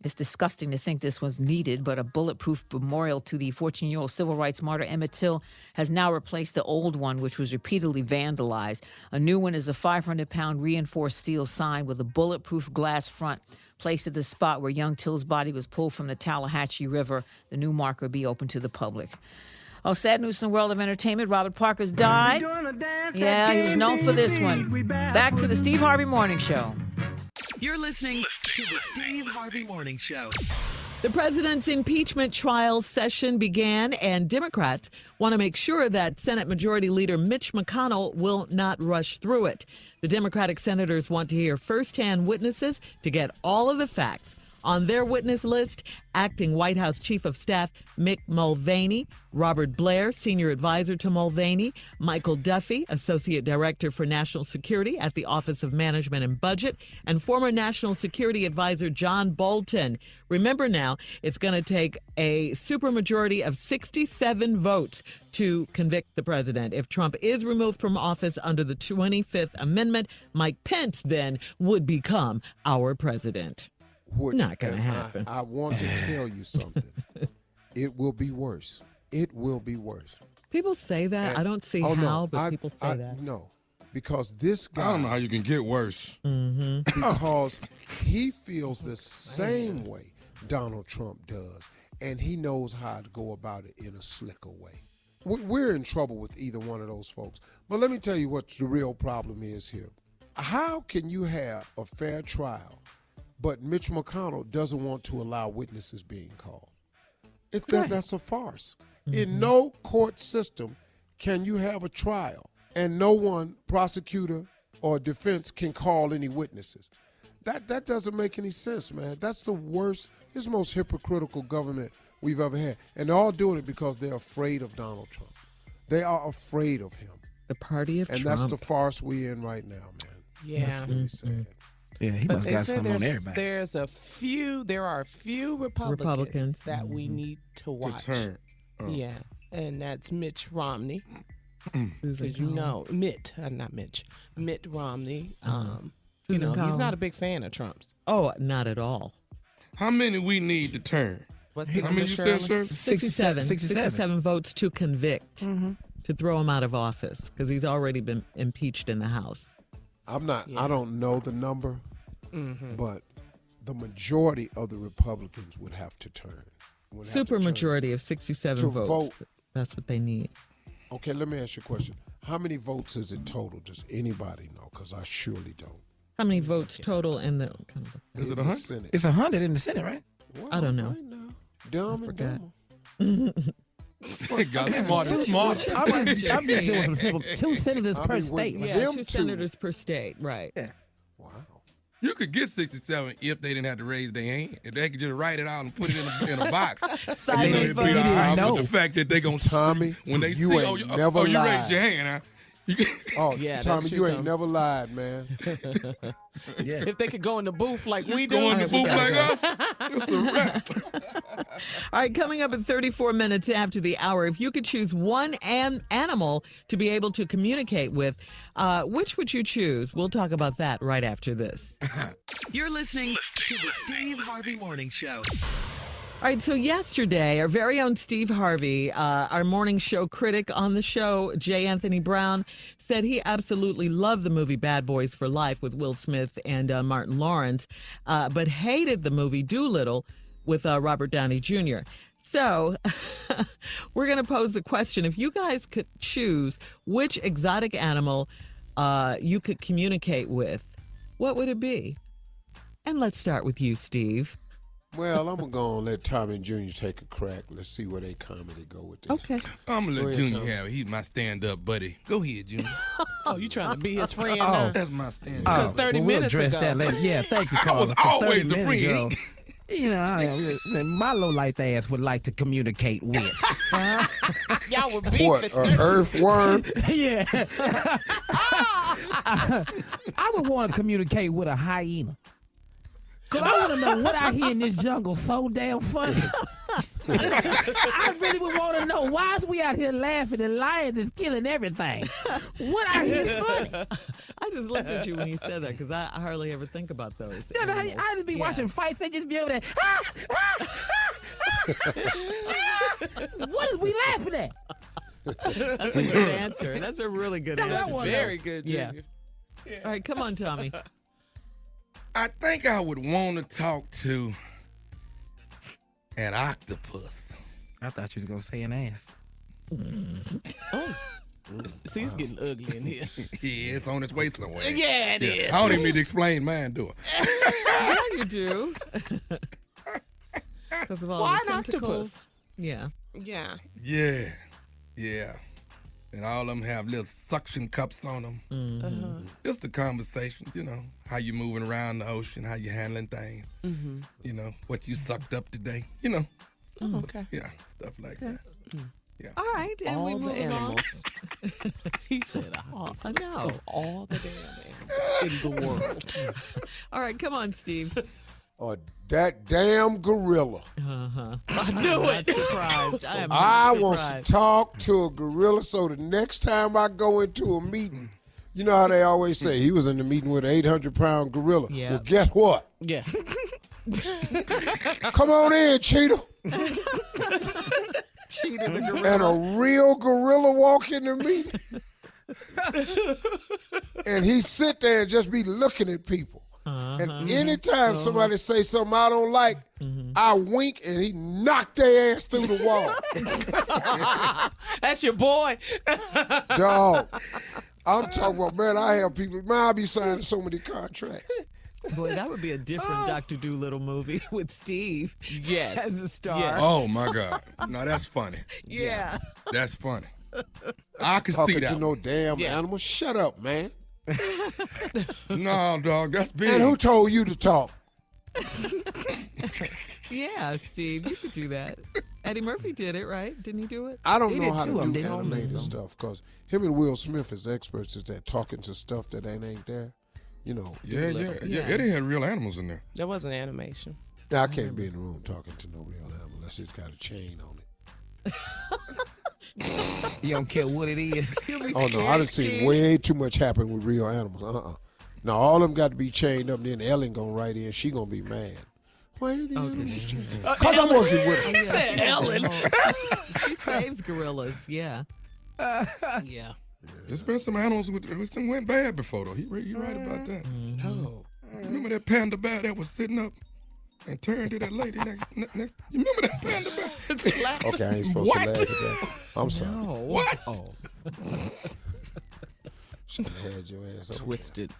It's disgusting to think this was needed, but a bulletproof memorial to the 14-year-old civil rights martyr Emmett Till has now replaced the old one, which was repeatedly vandalized. A new one is a 500-pound reinforced steel sign with a bulletproof glass front placed at the spot where young Till's body was pulled from the Tallahatchie River. The new marker will be open to the public. Oh, sad news in the world of entertainment. Robert Parker's died. Yeah, he was known for this one. Back to the Steve Harvey Morning Show. You're listening to the Steve Harvey Morning Show. The president's impeachment trial session began, and Democrats want to make sure that Senate Majority Leader Mitch McConnell will not rush through it. The Democratic senators want to hear firsthand witnesses to get all of the facts. On their witness list, acting White House Chief of Staff Mick Mulvaney, Robert Blair, Senior Advisor to Mulvaney, Michael Duffy, Associate Director for National Security at the Office of Management and Budget, and former National Security Advisor John Bolton. Remember now, it's going to take a supermajority of 67 votes to convict the president. If Trump is removed from office under the 25th Amendment, Mike Pence then would become our president. Not going to happen. I want to tell you something. It will be worse. It will be worse. People say that. And, I don't see but people say that. No, because this guy. I don't know how you can get worse. Mm-hmm. Because he feels the same way Donald Trump does, and he knows how to go about it in a slicker way. We're in trouble with either one of those folks. But let me tell you what the real problem is here. How can you have a fair trial, but Mitch McConnell doesn't want to allow witnesses being called? That's a farce. Mm-hmm. In no court system can you have a trial and no one, prosecutor or defense, can call any witnesses. That doesn't make any sense, man. That's the worst, it's the most hypocritical government we've ever had. And they're all doing it because they're afraid of Donald Trump. They are afraid of him. The party of Trump. And that's the farce we're in right now, man. Yeah. That's really sad. Yeah, he must got something on everybody. There are a few Republicans that we need to watch. Yeah, and that's Mitch Romney. Because Mitt Romney. He's not a big fan of Trump's. Oh, not at all. How many we need to turn? How many you said, sir? 67 votes to convict, to throw him out of office, because he's already been impeached in the House. I don't know the number, but the majority of the Republicans would have to turn. Supermajority of 67 votes. Vote. That's what they need. Okay, let me ask you a question. How many votes is it total? Does anybody know? Because I surely don't. How many votes total in the... Is it 100? It's 100 in the Senate, right? Well, I don't know. Right now. Dumb and dumber. It got smarter. I'm just doing some simple. 2 senators per state. Yeah, 2 senators per state, right. Yeah. Wow. You could get 67 if they didn't have to raise their hand. If they could just write it out and put it in a box. It'd be all right. But the fact that they're going to... Tommy, when they you see, ain't never lied. You raised your hand, huh? Yeah, Tommy, you ain't never lied, man. Yeah. If they could go in the booth like we do. Go in the booth like us, it's a wrap. All right, coming up at 34 minutes after the hour, if you could choose one animal to be able to communicate with, which would you choose? We'll talk about that right after this. You're listening to the Steve Harvey Morning Show. All right, so yesterday, our very own Steve Harvey, our morning show critic on the show, J. Anthony Brown, said he absolutely loved the movie Bad Boys for Life with Will Smith and Martin Lawrence, but hated the movie Doolittle with Robert Downey Jr. So we're going to pose the question. If you guys could choose which exotic animal you could communicate with, what would it be? And let's start with you, Steve. Well, I'm going to go and let Tommy and Junior take a crack. Let's see where they comedy go with this. Okay. I'm going to let Junior have it. He's my stand-up buddy. Go ahead, Junior. Oh, you trying to be his friend now? That's my stand-up. Because 30 minutes we'll address ago. that later. Yeah, thank you, Carl. I was always the friend. You know, my low-life ass would like to communicate with. Y'all would be What, an earthworm? Yeah. I would want to communicate with a hyena. Because I want to know what I hear in this jungle so damn funny. I really would want to know why is we out here laughing and lions is killing everything. What I hear is funny. I just looked at you when you said that because I hardly ever think about those. Yeah, I just be watching fights. They just be over there. What is we laughing at? That's a good answer. That's a really good answer. Very good, Junior. Yeah. All right, come on, Tommy. I think I would want to talk to an octopus. I thought you was going to say an ass. Oh. See, it's getting ugly in here. Yeah, it's on its way somewhere. Yeah, it is. I don't even need to explain mine to her. Yeah, you do. Because of all Why the an tentacles. octopus? Yeah. Yeah. Yeah. And all of them have little suction cups on them. Mm-hmm. Just the conversations, you know, how you moving around the ocean, how you handling things. Mm-hmm. You know, what you sucked up today. You know. Oh, okay. Yeah, stuff like that. Yeah. All right, and all we the move animals. He said, I know. All the damn animals in the world. All right, come on, Steve. Or that damn gorilla. Uh-huh. I knew it. Surprised. I am I not want surprised. to talk to a gorilla so the next time I go into a meeting, you know how they always say he was in the meeting with an 800-pound gorilla. Yeah. Well, guess what? Yeah. Come on in, Cheetah. Cheetah the gorilla. And a real gorilla walk in the meeting. And he sit there and just be looking at people. And anytime somebody say something I don't like, I wink and he knock their ass through the wall. That's your boy. Dog. I'm talking about, man, I have people, man, I be signing so many contracts. Boy, that would be a different Dr. Doolittle movie with Steve as a star. Yes. Oh, my God. No, that's funny. Yeah. That's funny. I can Talking see that. to no damn animal. Shut up, man. No, dog, that's big. And who told you to talk? Yeah, Steve, you could do that. Eddie Murphy did it, right? Didn't he do it? I don't He know did how two of to do them, didn't he? animated stuff because him and Will Smith is experts at that, talking to stuff that ain't there. You know. Yeah. Eddie had real animals in there. That wasn't animation. Now, I can't be in the room talking to no real animal unless it's got a chain on it. You don't care what it is. Oh, no, I done seen way too much happen with real animals. Now, all of them got to be chained up, and then Ellen gonna write in. She gonna be mad. Why are the animals chained? Because I'm working with her. Ellen. She saves gorillas, yeah. Yeah. There's been some animals which went bad before, though. You're right about that. Oh. Remember that panda bear that was sitting up and turned to that lady next? You remember that panda bear? Okay, I ain't supposed to laugh at that. I'm sorry. No. What? Oh. Should have had your ass over Twisted.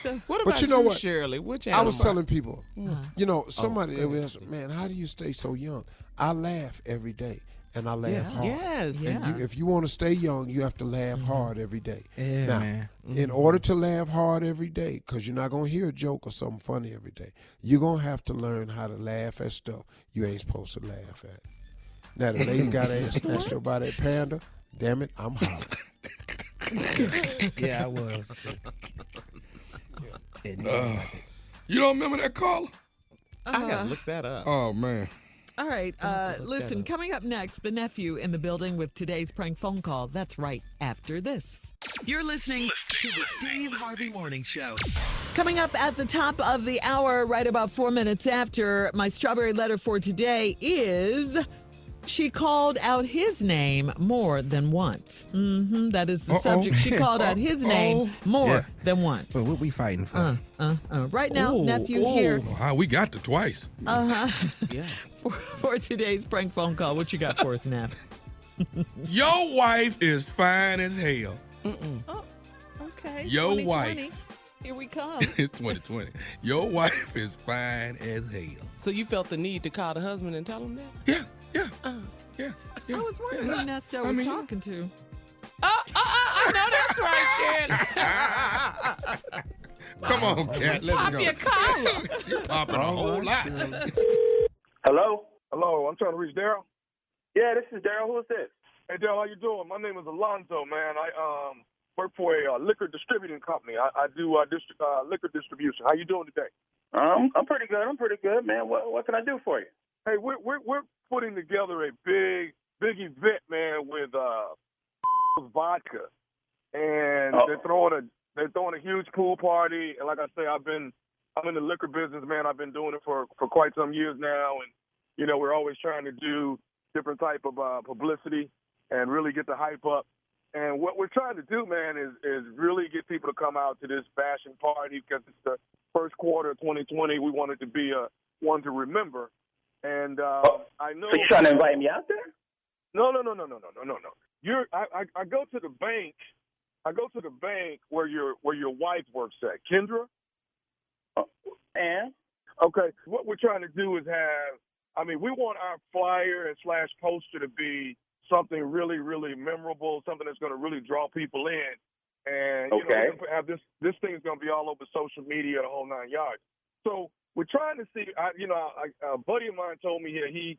So, What But about you know what? Shirley? Which there. I animal? was telling people, you know, Oh, somebody they was, man, how do you stay so young? I laugh every day, and I laugh hard. Yes. And if you want to stay young, you have to laugh hard every day. Yeah, now, man. in order to laugh hard every day, because you're not going to hear a joke or something funny every day, you're going to have to learn how to laugh at stuff you ain't supposed to laugh at. Now, the lady got ass snatched up by that panda. Damn it, I'm hollering. Yeah, I was. You don't remember that caller? I gotta look that up. Oh, man. all right, listen, coming up next, the nephew in the building with today's prank phone call. That's right after this. You're listening to the Steve Harvey Morning Show. Coming up at the top of the hour, right about 4 minutes after, my strawberry letter for today is... She called out his name more than once. That is the subject. She called out his name more than once. But what we fighting for? Right now, nephew here. We got to twice. Yeah. for today's prank phone call. What you got for us, Nap? Your wife is fine as hell. Oh, okay. Your wife. Here we come. It's 2020. Your wife is fine as hell. So you felt the need to call the husband and tell him that? Yeah. I was wondering who Nesta was talking to. I know that's right, Shirley. Come on, Cat. Let's Pop go. your collar. She's popping a whole lot. Hello? Hello, I'm trying to reach Daryl. Yeah, this is Daryl. Who is this? Hey, Daryl, how you doing? My name is Alonzo, man. I work for a liquor distributing company. I do liquor distribution. How you doing today? I'm pretty good. I'm pretty good, man. What can I do for you? Hey, we're putting together a big event, man, with vodka, and they're throwing a huge pool party. And like I say, I'm in the liquor business, man. I've been doing it for quite some years now, and we're always trying to do different type of publicity and really get the hype up. And what we're trying to do, man, is really get people to come out to this fashion party because it's the first quarter of 2020. We want it to be one to remember. And I know. So you're trying to invite me out there? No. I go to the bank. I go to the bank where your wife works at, Kendra. And? Okay. What we're trying to do is we want our flyer and / poster to be something really, really memorable, something that's going to really draw people in. And, have this thing is going to be all over social media, the whole 9 yards. So we're trying to see, a buddy of mine told me he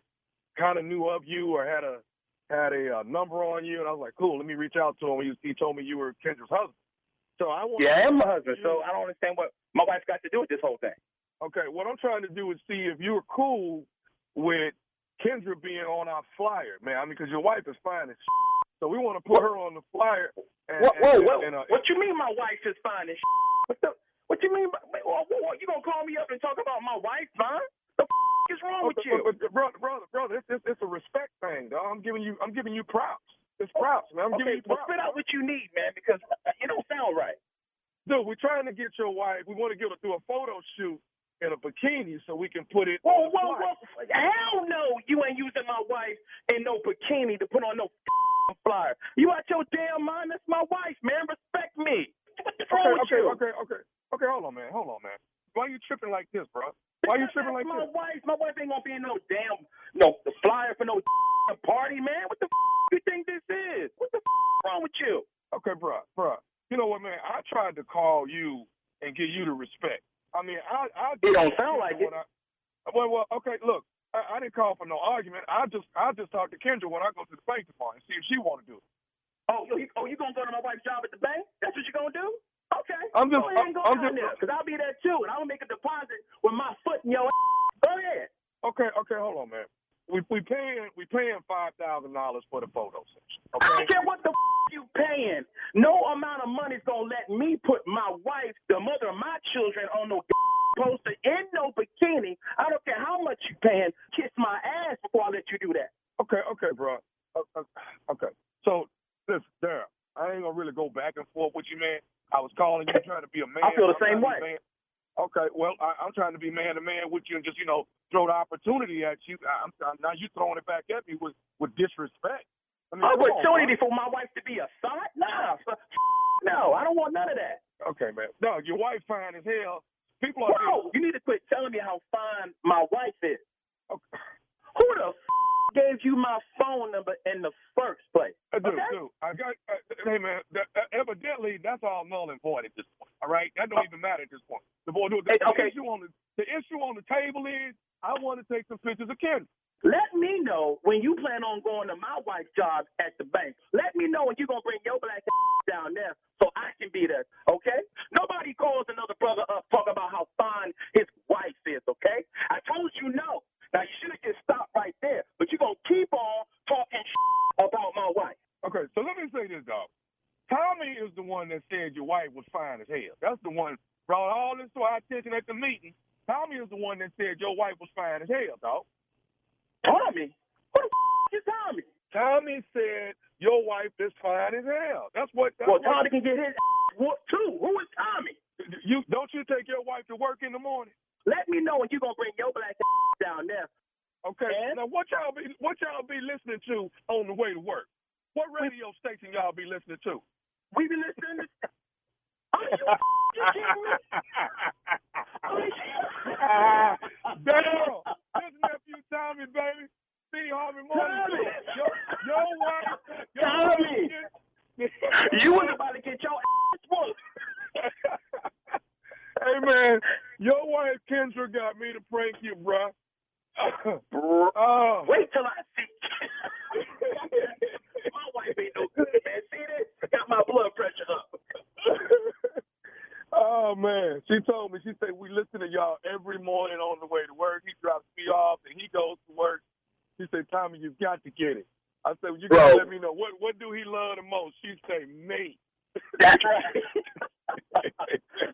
kind of knew of you or had a number on you. And I was like, cool, let me reach out to him. He told me you were Kendra's husband. So I am my husband. So I don't understand what my wife's got to do with this whole thing. Okay, what I'm trying to do is see if you're cool with Kendra being on our flyer, man. Because your wife is fine as so we want to put her on the flyer. What you mean my wife is fine as What you mean? You gonna call me up and talk about my wife, huh? The is wrong with you? Brother, it's a respect thing, dog. I'm giving you props. It's props, man. I'm giving you props. Spit out what you need, man, because you don't sound right. Dude, we're trying to get your wife. We want to get her through a photo shoot in a bikini so we can put it. Whoa! Hell no! You ain't using my wife in no bikini to put on no flyer. You out your damn mind? That's my wife, man. Respect me. What's wrong with you? Okay, hold on, man. Why you tripping like this, bro? Why you tripping like this? My wife ain't gonna be in no the flyer for no party, man. What the you think this is? What the wrong with you? Okay, bro. You know what, man? I tried to call you and give you the respect. I it don't sound like it. Well, okay, look. I didn't call for no argument. I just talked to Kendra when I go to the bank tomorrow and see if she want to do it. You gonna go to my wife's job at the bank? That's what you gonna do? Okay. I'm just because I'll be there too, and I'll make a deposit with my foot in your ass. Go ahead. Okay, hold on, man. We paying $5,000 for the photo session. Okay? I don't care what the you paying. No amount of money's gonna let me put my wife, the mother of my children, on no poster in no bikini. I don't care how much you paying. Kiss my ass before I let you do that. Okay, bro. Okay. So, listen, Daryl, I ain't gonna really go back and forth with you, man. I was calling you trying to be a man. I feel the same way. Okay, well, I'm trying to be man to man with you and just, throw the opportunity at you. Now you throwing it back at me with disrespect. Opportunity for my wife to be a sot? Nah, no, I don't want none of that. Okay, man. No, your wife fine as hell. You need to quit telling me how fine my wife is. Okay. Who the gave you my phone number in the first place? Dude, hey, man, evidently that's all null and void at this point, all right? That don't even matter at this point. The issue on the table is I want to take some pictures of Kendra. Let me know when you plan on going to my wife's job at the bank. Let me know when you're going to bring your black down there so I can be there, okay? Nobody calls another brother up talking about how fine his wife is, okay? I told you no. Now, you should have just stopped right there, but you're going to keep on talking about my wife. Okay, so let me say this, dog. Tommy is the one that said your wife was fine as hell. That's the one brought all this to our attention at the meeting. Tommy is the one that said your wife was fine as hell, dog. Tommy? Who the is Tommy? Tommy said your wife is fine as hell. Tommy can get his whooped too. Who is Tommy? Don't you take your wife to work in the morning? Let me know when you're going to bring your black down there. Okay. Now, what y'all be listening to on the way to work? What radio station y'all be listening to? We be listening to. Daryl, this nephew Tommy, baby. Steve Harvey Morning Show. Your wife. Tommy, you was about to get your ass whooped. Hey, man, your wife Kendra got me to prank you, bruh. Wait till I see. My wife ain't no good, man. See this? Got my blood pressure up. Oh, man. She told me, she said, we listen to y'all every morning on the way to work. He drops me off and he goes to work. She said, Tommy, you've got to get it. I said, well, you got to let me know. What do he love the most? She said, me. That's right.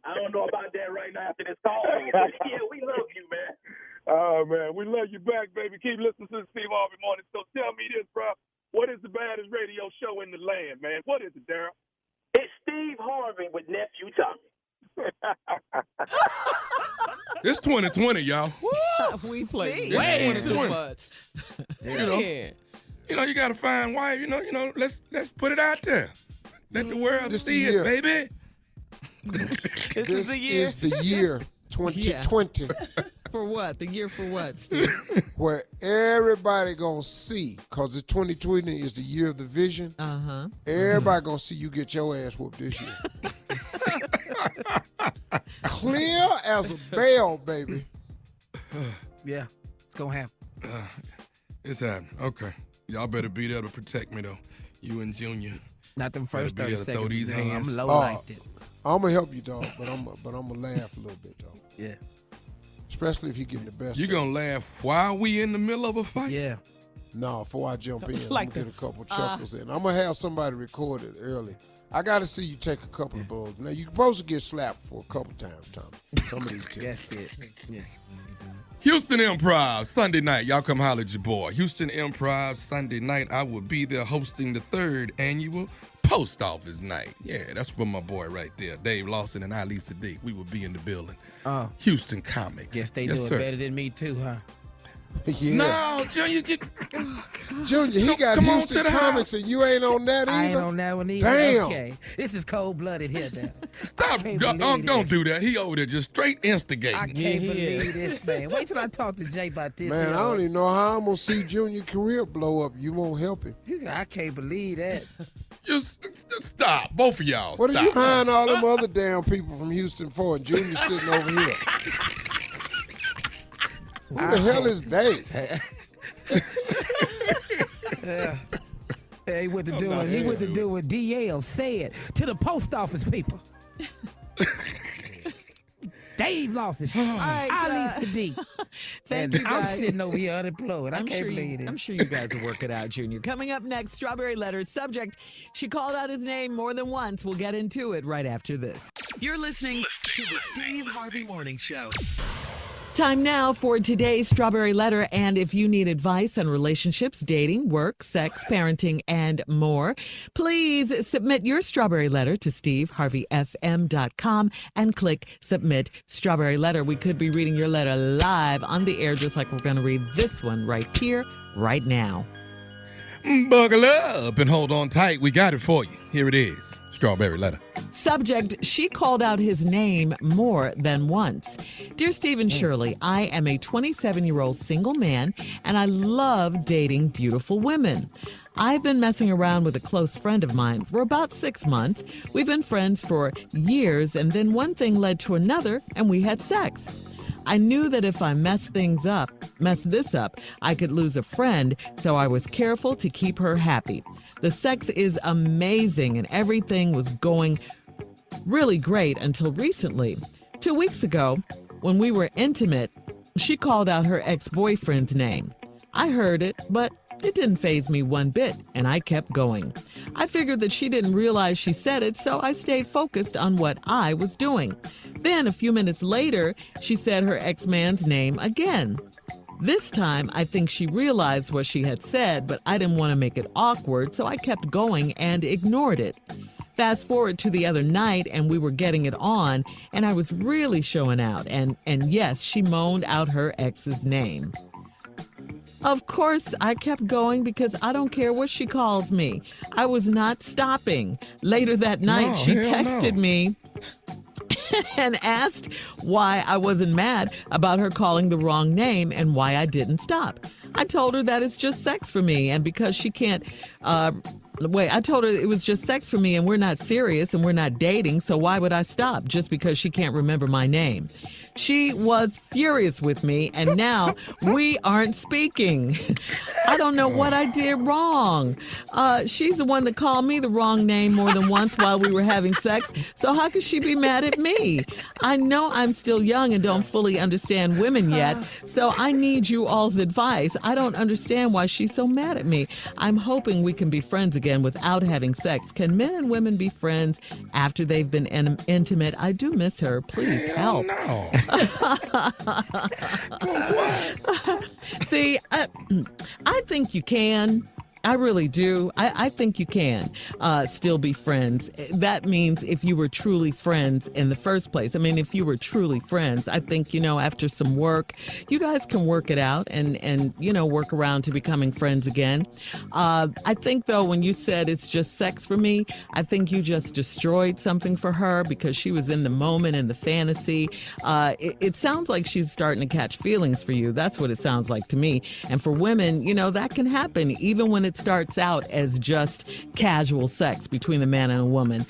I don't know about that right now after this call. Yeah, we love you, man. Oh, man. We love you back, baby. Keep listening to the Steve Harvey Morning Show. Tell me this, bro. What is the baddest radio show in the land, man? What is it, Daryl? It's Steve Harvey with nephew Tommy. It's 2020, y'all. We play way too much. You know, you gotta find wife. You know. Let's put it out there. Let the world see it, baby. This is the year. Is the year 2020. For what? The year for what, Steve? Where everybody gonna see, cause the 2020 is the year of the vision. Everybody gonna see you get your ass whooped this year. Clear as a bell, baby. Yeah, it's gonna happen. It's happening. Okay, y'all better be there to protect me though. You and Junior. Not them first 30 seconds. Throw these hands. I'm low like it. I'm gonna help you, dog, but I'm gonna laugh a little bit, dog. Yeah. Especially if he getting the best. You gonna laugh while we in the middle of a fight? Yeah. No, before I jump in, Like I'm gonna get a couple chuckles in. I'm gonna have somebody record it early. I gotta see you take a couple of blows. Now you're supposed to get slapped for a couple times, Tommy. Some of these tips. That's it. Yeah. Houston Improv, Sunday night. Y'all come holler at your boy. Houston Improv, Sunday night. I will be there hosting the 3rd annual Post Office Night. Yeah, that's for my boy right there, Dave Lawson and Ali Sadiq. We will be in the building. Oh. Houston Comics. Guess they do it better than me too, huh? Yeah. No, Junior, Junior, he got Houston Comics and you ain't on that either? I ain't on that one either. Damn. Okay. This is cold-blooded here now. Stop. Don't do that. He over there just straight instigating. I can't believe this, man. Wait till I talk to Jay about this. Man, I don't even know how I'm going to see Junior career blow up. You won't help him. I can't believe that. Just stop. Both of y'all. What stop. are you hiring all them other damn people from Houston for and Junior sitting over here? Who the hell is Dave? Yeah. He went to do it. He went to do what DL said to the post office people. Dave Lawson, Ali Sadiq. Thank you, guys. I'm sitting over here unemployed. I can't believe it. I'm sure you guys will work it out, Junior. Coming up next, Strawberry Letter. Subject, she called out his name more than once. We'll get into it right after this. You're listening to the Steve Harvey Morning Show. Time now for today's Strawberry Letter. And if you need advice on relationships, dating, work, sex, parenting, and more, please submit your Strawberry Letter to steveharveyfm.com and click Submit Strawberry Letter. We could be reading your letter live on the air, just like we're going to read this one right here, right now. Buckle up and hold on tight. We got it for you. Here it is. Strawberry Letter. Subject, she called out his name more than once. Dear Stephen Shirley, I am a 27-year-old single man, and I love dating beautiful women. I've been messing around with a close friend of mine for about 6 months. We've been friends for years, and then one thing led to another, and we had sex. I knew that if I messed this up, I could lose a friend, so I was careful to keep her happy. The sex is amazing and everything was going really great until recently. 2 weeks ago, when we were intimate, she called out her ex-boyfriend's name. I heard it, but it didn't faze me one bit, and I kept going. I figured that she didn't realize she said it, so I stayed focused on what I was doing. Then, a few minutes later, she said her ex-man's name again. This time, I think she realized what she had said, but I didn't want to make it awkward, so I kept going and ignored it. Fast forward to the other night, and we were getting it on, and I was really showing out. And yes, she moaned out her ex's name. Of course, I kept going because I don't care what she calls me. I was not stopping. Later that night, she texted me and asked why I wasn't mad about her calling the wrong name and why I didn't stop. I told her that it's just sex for me, and because she can't I told her it was just sex for me and we're not serious and we're not dating, so why would I stop just because she can't remember my name? She was furious with me, and now we aren't speaking. I don't know what I did wrong. She's the one that called me the wrong name more than once while we were having sex, so how could she be mad at me? I know I'm still young and don't fully understand women yet, so I need you all's advice. I don't understand why she's so mad at me. I'm hoping we can be friends again without having sex. Can men and women be friends after they've been intimate? I do miss her. Please help. No. See, I think you can. I really do. I think you can still be friends. That means if you were truly friends in the first place. I mean, if you were truly friends, I think, after some work, you guys can work it out and work around to becoming friends again. I think, though, when you said it's just sex for me, I think you just destroyed something for her because she was in the moment and the fantasy. It sounds like she's starting to catch feelings for you. That's what it sounds like to me. And for women, that can happen even when it starts out as just casual sex between a man and a woman.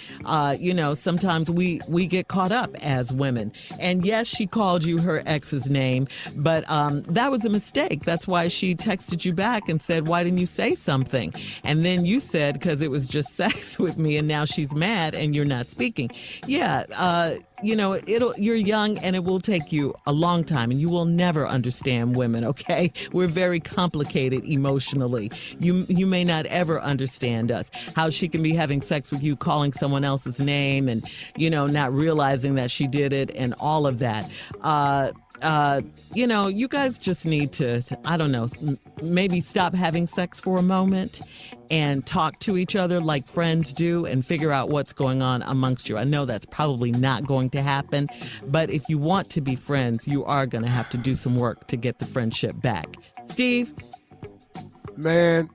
Sometimes we get caught up as women. And yes, she called you her ex's name, but that was a mistake. That's why she texted you back and said, why didn't you say something? And then you said, because it was just sex with me, and now she's mad and you're not speaking. Yeah, you're young and it will take you a long time and you will never understand women, okay? We're very complicated emotionally. You may not ever understand us. How she can be having sex with you, calling someone else's name and, not realizing that she did it and all of that. You guys just need to, I don't know, maybe stop having sex for a moment and talk to each other like friends do and figure out what's going on amongst you. I know that's probably not going to happen, but if you want to be friends, you are going to have to do some work to get the friendship back. Steve? Man,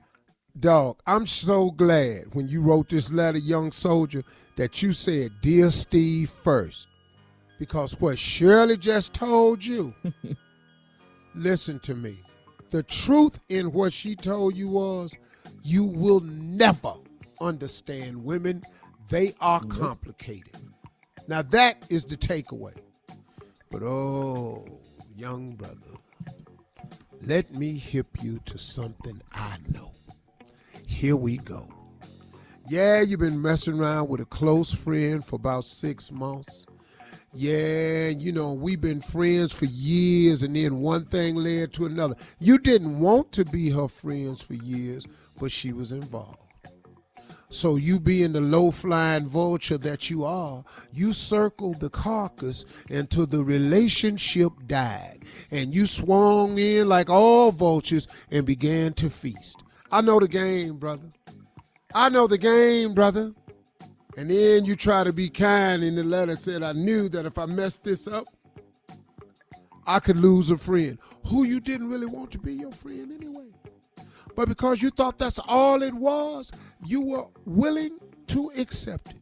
dog, I'm so glad when you wrote this letter, young soldier, that you said, Dear Steve first. Because what Shirley just told you, listen to me. The truth in what she told you was, you will never understand women. They are complicated. Now that is the takeaway. But oh, young brother, let me hip you to something I know. Here we go. Yeah, you've been messing around with a close friend for about 6 months. Yeah, we've been friends for years, and then one thing led to another. You didn't want to be her friends for years, but she was involved. So you being the low-flying vulture that you are, you circled the carcass until the relationship died, and you swung in like all vultures and began to feast. I know the game, brother. I know the game, brother. And then you try to be kind, and the letter said, I knew that if I messed this up, I could lose a friend who you didn't really want to be your friend anyway. But because you thought that's all it was, you were willing to accept it.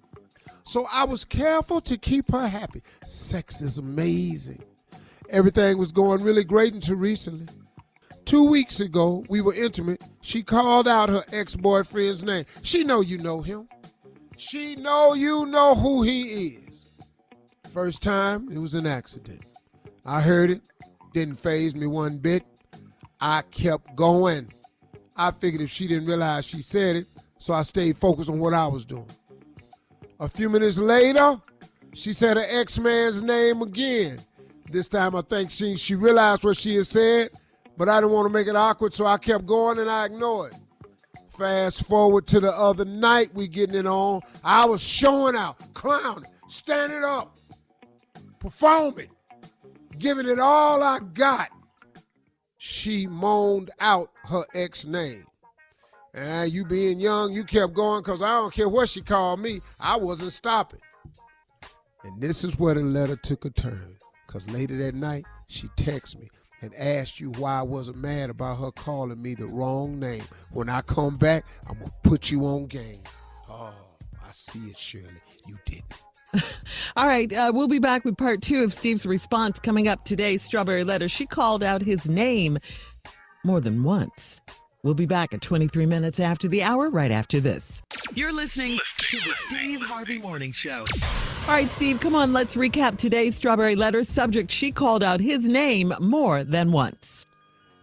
So I was careful to keep her happy. Sex is amazing. Everything was going really great until recently. 2 weeks ago, we were intimate. She called out her ex-boyfriend's name. She know you know him. She know you know who he is. First time, it was an accident. I heard it. Didn't faze me one bit. I kept going. I figured if she didn't realize she said it, so I stayed focused on what I was doing. A few minutes later, she said her ex-man's name again. This time I think she realized what she had said, but I didn't want to make it awkward, so I kept going and I ignored it. Fast forward to the other night, we getting it on. I was showing out, clowning, standing up, performing, giving it all I got. She moaned out her ex name. And you being young, you kept going because I don't care what she called me. I wasn't stopping. And this is where the letter took a turn, because later that night, she texted me. and asked you why I wasn't mad about her calling me the wrong name. When I come back, I'm going to put you on game. Oh, I see it, Shirley. You didn't. All right, we'll be back with part 2 of Steve's response coming up today. Strawberry Letter. She called out his name more than once. We'll be back at 23 minutes after the hour, right after this. You're listening to the Steve Harvey Morning Show. All right, Steve, come on. Let's recap today's Strawberry Letter. Subject, she called out his name more than once.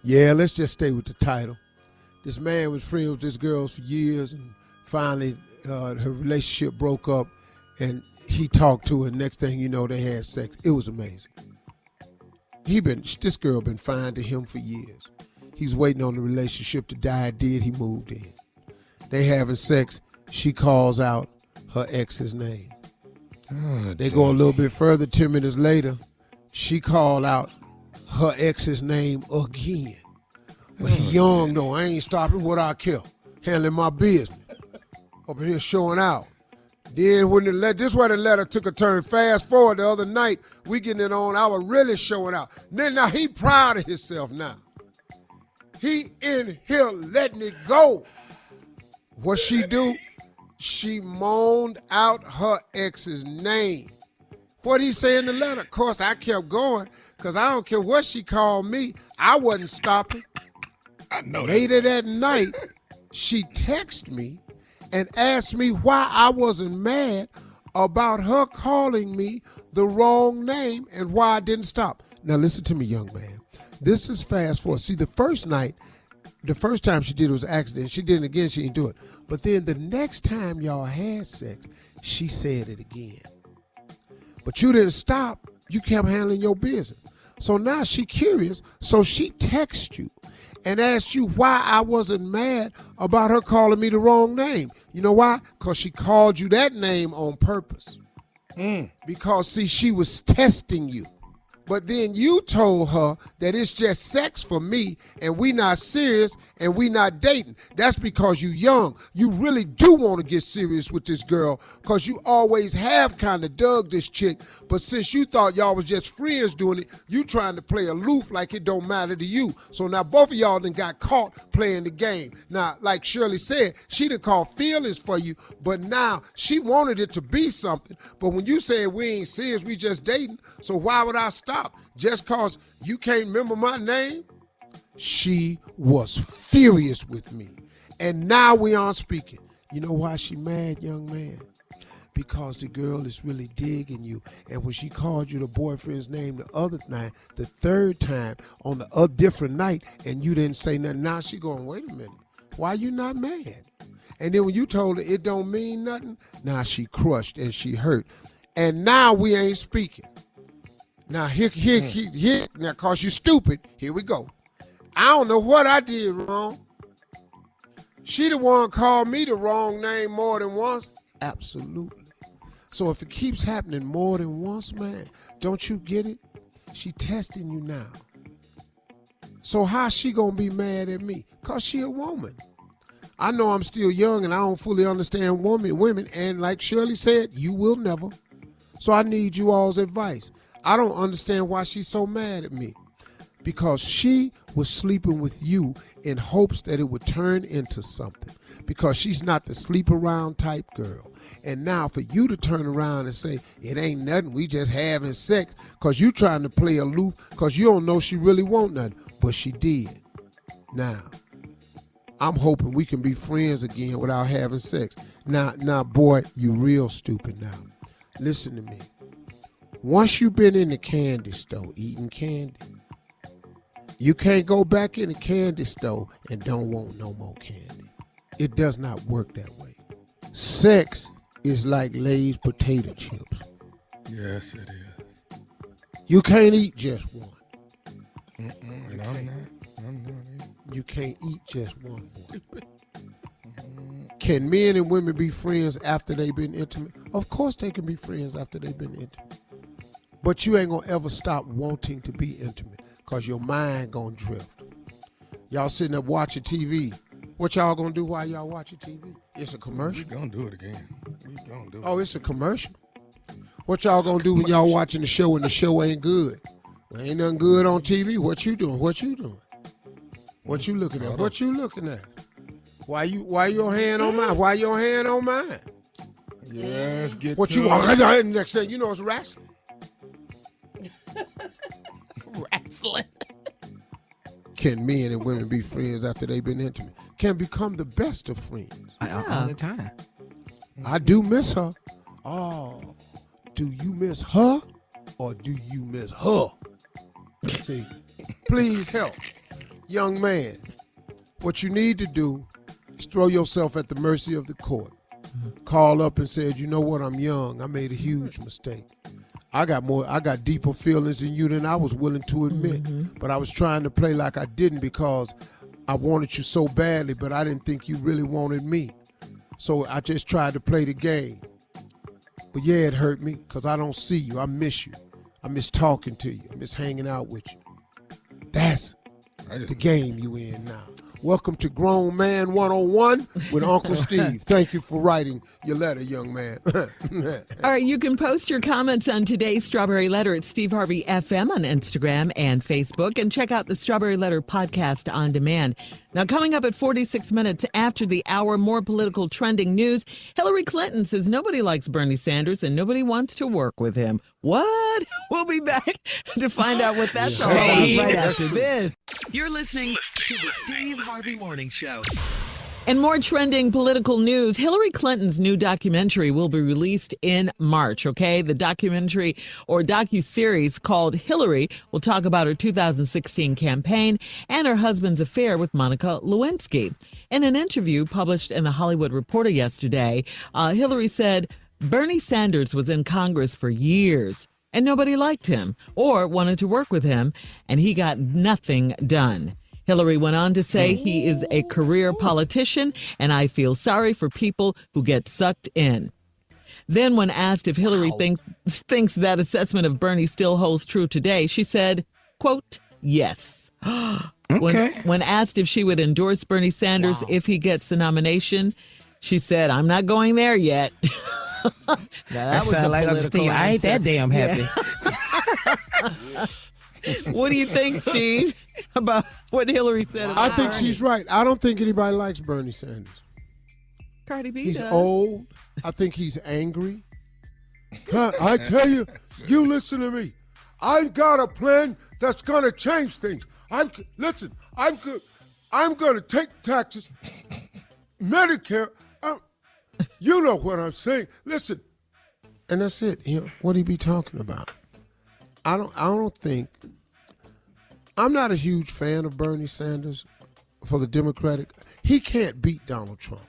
Yeah, let's just stay with the title. This man was friends with this girl for years, and finally her relationship broke up, and he talked to her. Next thing you know, they had sex. It was amazing. This girl been fine to him for years. He's waiting on the relationship to die. It did. He moved in. They having sex. She calls out her ex's name. They go a little bit further. 10 minutes later, she called out her ex's name again. But he young though. I ain't stopping what I care. Handling my business. Up in here showing out. Then when this where the letter took a turn. Fast forward the other night, we getting it on. I was really showing out. Then now he proud of himself now. He in here letting it go. What she do? She moaned out her ex's name. What he say in the letter? Of course, I kept going because I don't care what she called me. I wasn't stopping. I know. Later that night, she texted me and asked me why I wasn't mad about her calling me the wrong name and why I didn't stop. Now listen to me, young man. This is fast forward. See, the first time she did it was an accident. She did it again, she didn't do it. But then the next time y'all had sex, she said it again. But you didn't stop. You kept handling your business. So now she curious. So she texts you and asked you why I wasn't mad about her calling me the wrong name. You know why? Because she called you that name on purpose. Because, see, she was testing you. But then you told her that it's just sex for me and we not serious and we not dating. That's because you young. You really do want to get serious with this girl because you always have kind of dug this chick. But since you thought y'all was just friends doing it, you trying to play aloof like it don't matter to you. So now both of y'all done got caught playing the game. Now, like Shirley said, she done caught feelings for you, but now she wanted it to be something. But when you said we ain't serious, we just dating, so why would I stop? Just cause you can't remember my name? She was furious with me. And now we aren't speaking. You know why she mad, young man? Because the girl is really digging you. And when she called you the boyfriend's name the third time on a different night, and you didn't say nothing, now she going, wait a minute, why you not mad? And then when you told her it don't mean nothing, now she crushed and she hurt. And now we ain't speaking. Now, here, now, cause you stupid, here we go. I don't know what I did wrong. She the one called me the wrong name more than once. Absolutely. So if it keeps happening more than once, man, don't you get it? She testing you now. So how's she gonna be mad at me? Cause she a woman. I know I'm still young and I don't fully understand women, and like Shirley said, you will never. So I need you all's advice. I don't understand why she's so mad at me. Because she was sleeping with you in hopes that it would turn into something. Because she's not the sleep around type girl. And now for you to turn around and say, it ain't nothing, we just having sex, because you trying to play aloof, because you don't know she really want nothing. But she did. Now, I'm hoping we can be friends again without having sex. Now, boy, you real stupid now. Listen to me. Once you've been in the candy store eating candy, you can't go back in the candy store and don't want no more candy. It does not work that way. Sex is like Lay's potato chips. Yes, it is. You can't eat just one. And I'm not. You can't eat just one. Can men and women be friends after they've been intimate? Of course they can be friends after they've been intimate. But you ain't gonna ever stop wanting to be intimate because your mind gonna drift. Y'all sitting up watching TV. What y'all gonna do while y'all watching TV? It's a commercial. We're gonna do it again. Oh, it's a commercial. What y'all gonna do when y'all watching the show and the show ain't good? Well, ain't nothing good on TV. What you doing? What you doing? What you looking at? What you looking at? Why your hand on mine? Why your hand on mine? Yes, get what to you want? Next thing you know, it's wrestling. Wrestling. Can men and women be friends after they've been intimate? Can become the best of friends. All the time. I do miss her. Oh, do you miss her or do you miss her? See, please help. Young man, what you need to do is throw yourself at the mercy of the court. Call up and said, you know what, I'm young. I made a huge mistake. I got deeper feelings in you than I was willing to admit. But I was trying to play like I didn't because I wanted you so badly, but I didn't think you really wanted me. So I just tried to play the game. But yeah, it hurt me because I don't see you. I miss you. I miss talking to you. I miss hanging out with you. That's the game you in now. Welcome to Grown Man 101 with Uncle Steve. Thank you for writing your letter, young man. All right, you can post your comments on today's Strawberry Letter at Steve Harvey FM on Instagram and Facebook, and check out the Strawberry Letter podcast on demand. Now, coming up at 46 minutes after the hour, more political trending news. Hillary Clinton says nobody likes Bernie Sanders and nobody wants to work with him. What? We'll be back to find out what that's all about right after this. You're listening to the Steve Harvey Morning Show. And more trending political news. Hillary Clinton's new documentary will be released in March, okay? The documentary or docuseries called Hillary will talk about her 2016 campaign and her husband's affair with Monica Lewinsky. In an interview published in The Hollywood Reporter yesterday, Hillary said Bernie Sanders was in Congress for years and nobody liked him or wanted to work with him, and he got nothing done. Hillary went on to say he is a career politician, and I feel sorry for people who get sucked in. Then when asked if Hillary thinks that assessment of Bernie still holds true today, she said, quote, yes. Okay. When asked if she would endorse Bernie Sanders if he gets the nomination, she said, I'm not going there yet. That sounds like Uncle Steve. I ain't that damn happy. Yeah. What do you think, Steve, about what Hillary said? I think she's right. I don't think anybody likes Bernie Sanders. Cardi B He's does. old. I think he's angry. I tell you, you listen to me. I've got a plan that's going to change things. I'm going to take taxes, Medicare. You know what I'm saying. Listen. And that's it. What he be talking about? I don't think. I'm not a huge fan of Bernie Sanders for the Democratic. He can't beat Donald Trump.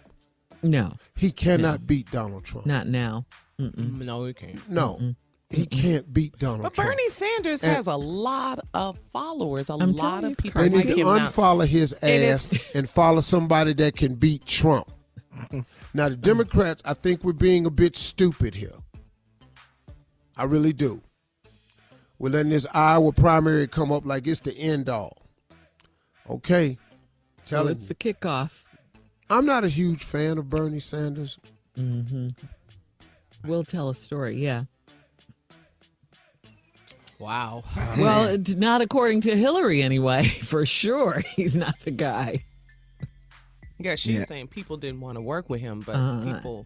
No. He cannot beat Donald Trump. Not now. No, he can't. No. He can't beat Donald But Trump. Bernie Sanders has a lot of followers. A lot of people They like need to him now. unfollow his ass and follow somebody that can beat Trump. Now, the Democrats, I think we're being a bit stupid here. I really do. We're letting this Iowa primary come up like it's the end all. Okay. Well, it's the kickoff. I'm not a huge fan of Bernie Sanders. Mm-hmm. We'll tell a story, yeah. Wow. Well, it's not according to Hillary anyway, for sure. He's not the guy. Yeah, she's saying people didn't want to work with him, but people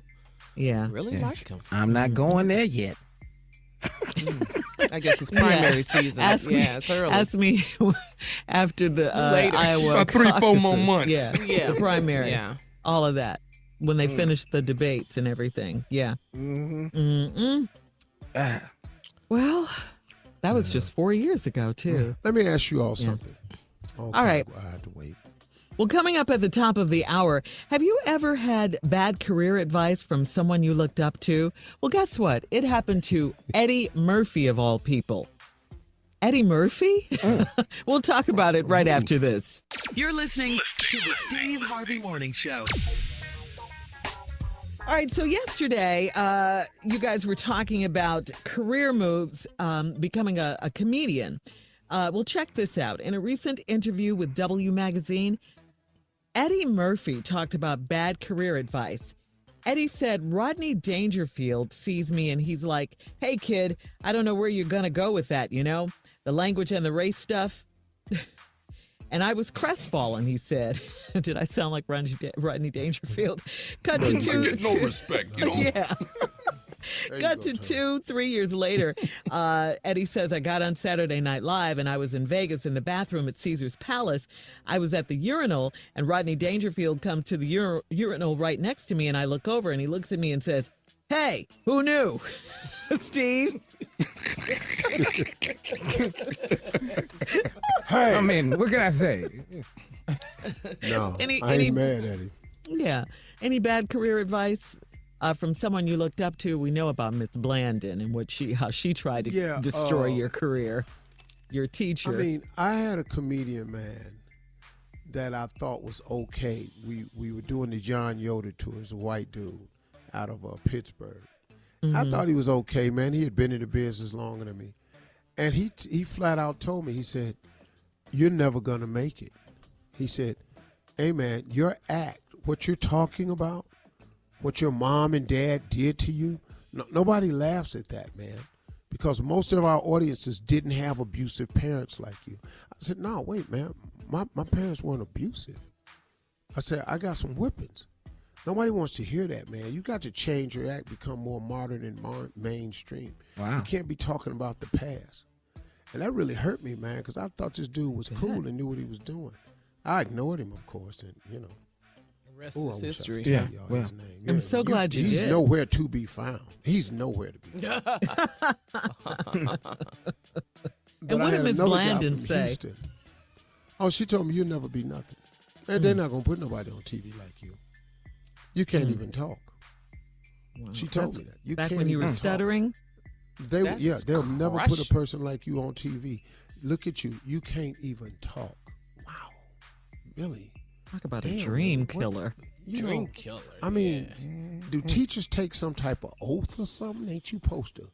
really liked him. I'm not going there yet. I guess it's primary season. It's early. Ask me after the Iowa about 3-4 more caucuses. months. Yeah, the primary. Yeah, all of that when they finish the debates and everything. Yeah. Well, that was just 4 years ago too. Let me ask you all something. All right. I had to wait. Well, coming up at the top of the hour, have you ever had bad career advice from someone you looked up to? Well, guess what? It happened to Eddie Murphy, of all people. Eddie Murphy? We'll talk about it right after this. You're listening to the Steve Harvey Morning Show. All right, so yesterday, you guys were talking about career moves, becoming a comedian. Well, check this out. In a recent interview with W Magazine, Eddie Murphy talked about bad career advice. Eddie said, Rodney Dangerfield sees me and he's like, hey, kid, I don't know where you're going to go with that, you know? the language and the race stuff. And I was crestfallen, he said. Did I sound like Rodney Dangerfield? Cut to two. I get no respect, you know? Yeah. Got to 2-3 years later. Eddie says, I got on Saturday Night Live and I was in Vegas in the bathroom at Caesar's Palace. I was at the urinal and Rodney Dangerfield comes to the urinal right next to me, and I look over and he looks at me and says, hey, who knew? Steve? Hey. I mean, what can I say? No, I ain't mad at him. Yeah. Any bad career advice from someone you looked up to? We know about Miss Blandon and how she tried to destroy your career. Your teacher. I mean, I had a comedian, man, that I thought was okay. We were doing the John Yoder tour. He's a white dude out of Pittsburgh. Mm-hmm. I thought he was okay, man. He had been in the business longer than me. And he flat out told me, he said, you're never going to make it. He said, hey, man, your act, what you're talking about, what your mom and dad did to you, nobody laughs at that, man, because most of our audiences didn't have abusive parents like you. I said, no, wait, man, my parents weren't abusive. I said, I got some whippings. Nobody wants to hear that, man. You got to change your act, become more modern and mainstream. Wow. You can't be talking about the past. And that really hurt me, man, because I thought this dude was cool and knew what he was doing. I ignored him, of course, and, you know. The rest is history. Yeah, well, his name. I'm so glad you he's did. He's nowhere to be found. He's nowhere to be found. And what did Miss Blandon say? Houston. Oh, she told me you'll never be nothing. And they're not going to put nobody on TV like you. You can't even talk. Wow. She told me that. You back can't when you were even stuttering? They'll never put a person like you on TV. Look at you. You can't even talk. Wow. Really? Talk about a dream killer. Dream killer. I mean, do teachers take some type of oath or something? Ain't you supposed to?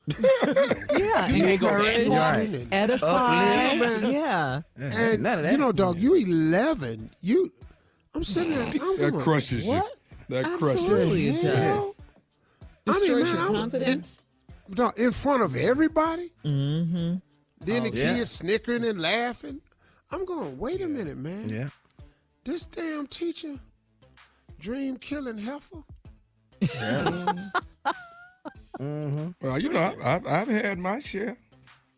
Yeah. Encourage, edify. Yeah. And, none of that. you know, dog, you 11. I'm sitting there. That crushes you. That crushes you. Absolutely it does. Destroys your confidence. In front of everybody? Mm-hmm. Then the kids snickering and laughing. I'm going, wait a minute, man. Yeah. This damn teacher, dream killing heifer. Yeah. Well, you know, I've had my share.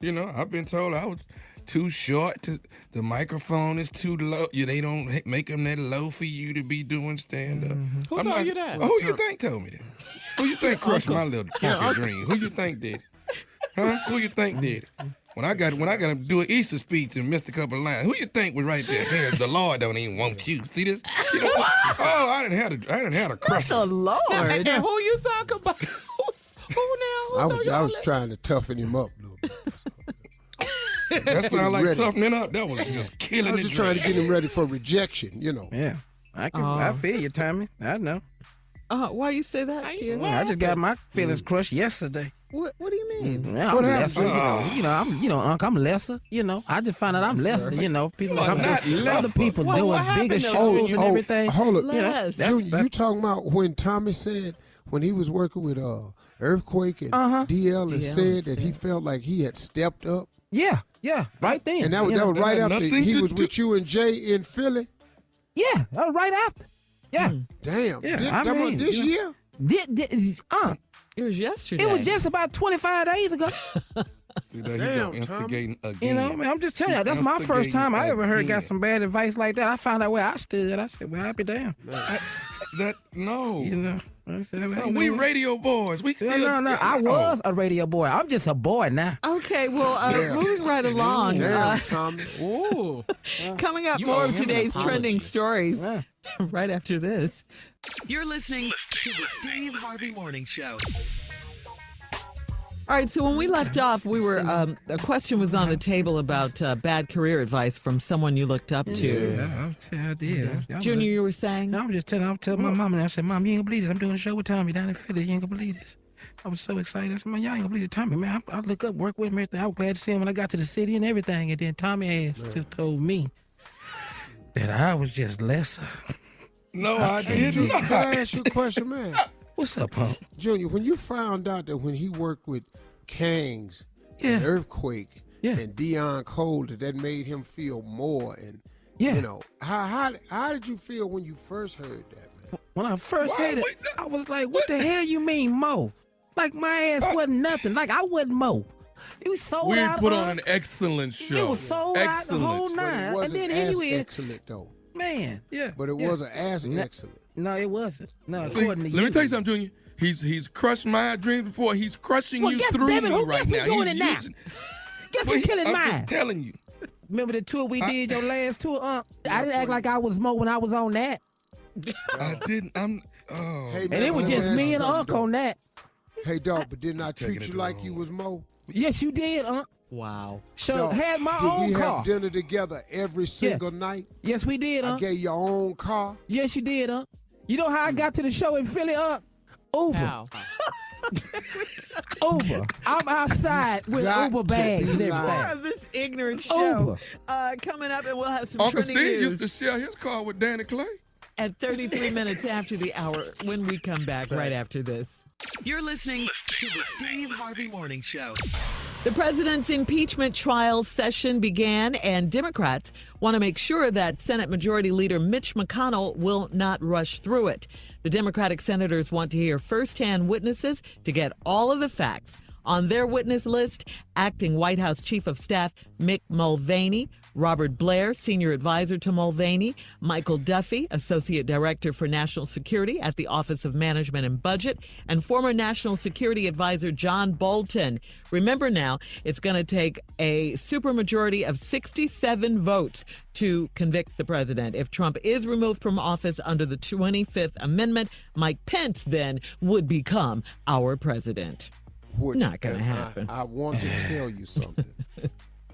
You know, I've been told I was too short. The microphone is too low. They don't make them that low for you to be doing stand-up. Who told you that? Who you think told me that? Who you think crushed my little funky dream? Who you think did it? Huh? Who you think did it? When I got to do an Easter speech and missed a couple of lines, who you think was right there? Hey, the Lord don't even want you. See this? You know, I didn't have a crush. The Lord. And who you talking about? Who now? I was trying to toughen him up a little bit. That sounded like toughening up. That was just killing. I was just trying to get him ready for rejection, you know. Yeah. I feel you, Tommy. I know. Why you say that? I just got my feelings crushed yesterday. What do you mean? Yeah, I'm lesser, I'm lesser, I just found out I'm lesser, people other people doing bigger shows and everything. Hold up. You talking about when Tommy said when he was working with Earthquake and DL and said that he felt like he had stepped up? Yeah, right then. And that was right after he was with you and Jay in Philly? Yeah, that was right after. Yeah. Damn. Yeah, This year? It was yesterday. It was just about 25 days ago. See, that he's instigating again. I'm just telling you, that's my first time I ever got some bad advice like that. I found out where I stood. I said, well, I'll be damned. No. I said, we radio boys. We still. No. I was a radio boy. I'm just a boy now. Okay, well, moving right along. Tommy. Coming up, more of today's trending stories right after this. You're listening to the Steve Harvey Morning Show. All right, so when we left off, we were a question was on the table about bad career advice from someone you looked up to. Yeah, I did. Junior, you were saying? No, I was telling my mom, and I said, Mom, you ain't gonna believe this. I'm doing a show with Tommy down in Philly. You ain't gonna believe this. I was so excited. I said, man, y'all ain't gonna believe it. Tommy, man, I look up, work with him, everything. I was glad to see him when I got to the city and everything. And then Tommy just told me that I was just lesser. No, I didn't. Can I ask you a question, man? What's up, Pump? Junior, when you found out that when he worked with Kangs and Earthquake and Deion Cole that made him feel more. And you know, how did you feel when you first heard that, man? When I first heard it, I was like, "What the hell you mean, Mo? Like my ass wasn't nothing. Like I wasn't Mo. It was sold We out. put on an excellent show. It was sold out the whole nine. But it wasn't and then as anyway, excellent though. Man, But it wasn't as excellent. No, it wasn't. No, See, according to you. let me tell you something, Junior. He's crushed my dreams before. He's crushing you through damn it, me who right guess now. who doing He's it now? using- Guess who killing I'm mine? just telling you. Remember the tour we did, your last tour? I didn't act like I was Mo when I was on that. I didn't. Hey, And man, it was just me and Unc on that. Hey, dog, but didn't I treat you like you was Mo? Yes, you did, Unc. Wow. So Dog, had my did own we car. have dinner together every single night? Yes, we did, I Unc. gave your own car. Yes, you did, Unc. You know how I got to the show in Philly, Unc? Uber. How? Uber. I'm outside with Got Uber to bags and be More everything. of this ignorant show Uber. coming up, and we'll have some Uncle trending Steve news used to share his car with Danny Clay. at 33 minutes after the hour when we come back right after this. You're listening to the Steve Harvey Morning Show. The president's impeachment trial session began, and Democrats want to make sure that Senate Majority Leader Mitch McConnell will not rush through it. The Democratic senators want to hear firsthand witnesses to get all of the facts. On their witness list, acting White House Chief of Staff Mick Mulvaney, Robert Blair, Senior Advisor to Mulvaney, Michael Duffy, Associate Director for National Security at the Office of Management and Budget, and former National Security Advisor John Bolton. Remember now, it's going to take a supermajority of 67 votes to convict the president. If Trump is removed from office under the 25th Amendment, Mike Pence then would become our president. Not going to happen. I want to tell you something.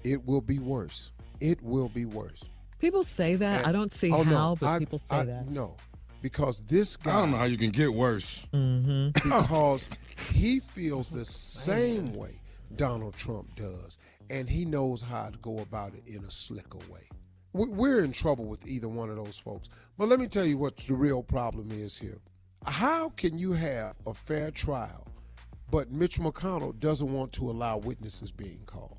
It will be worse. It will be worse. People say that. I don't see how, but people say that. No, because this guy. I don't know how you can get worse. Because he feels the same way Donald Trump does, and he knows how to go about it in a slicker way. We're in trouble with either one of those folks. But let me tell you what the real problem is here. How can you have a fair trial, but Mitch McConnell doesn't want to allow witnesses being called?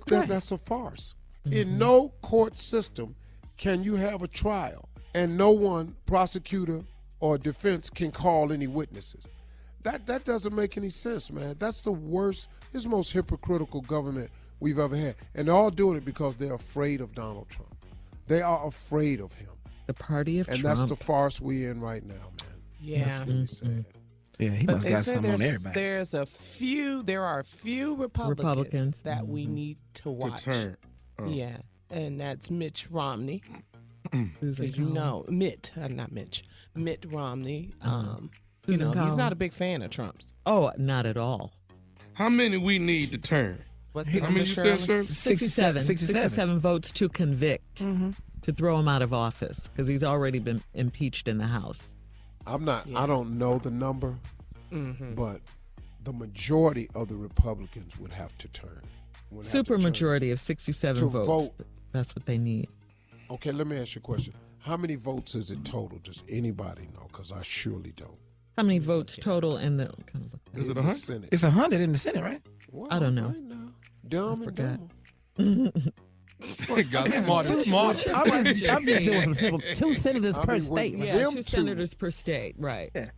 That's a farce. In no court system can you have a trial and no one, prosecutor or defense, can call any witnesses. That doesn't make any sense, man. That's the worst, it's the most hypocritical government we've ever had. And they're all doing it because they're afraid of Donald Trump. They are afraid of him. The party of Trump. And that's the farce we're in right now, man. Yeah. That's really sad. Yeah, he must got something on everybody. There are a few Republicans that we need to watch. Yeah, and that's Mitch Romney. Because you know, Mitt Romney. You know, he's not a big fan of Trump's. Oh, not at all. How many we need to turn? What's How many you said, sir? 67 votes to convict, to throw him out of office, because he's already been impeached in the House. I don't know the number, but the majority of the Republicans would have to turn. Super majority of 67 votes. Vote. That's what they need. Okay, let me ask you a question. How many votes is it total? Does anybody know? Because I surely don't. How many votes total in the? Is it 100? Senate? It's 100 in the Senate, right? Well, I don't know. Right now. Dumb and dumb. Got smart and smart. I'm just doing some simple. 2 senators per state. Yeah, Them 2 two. senators per state, right. Yeah.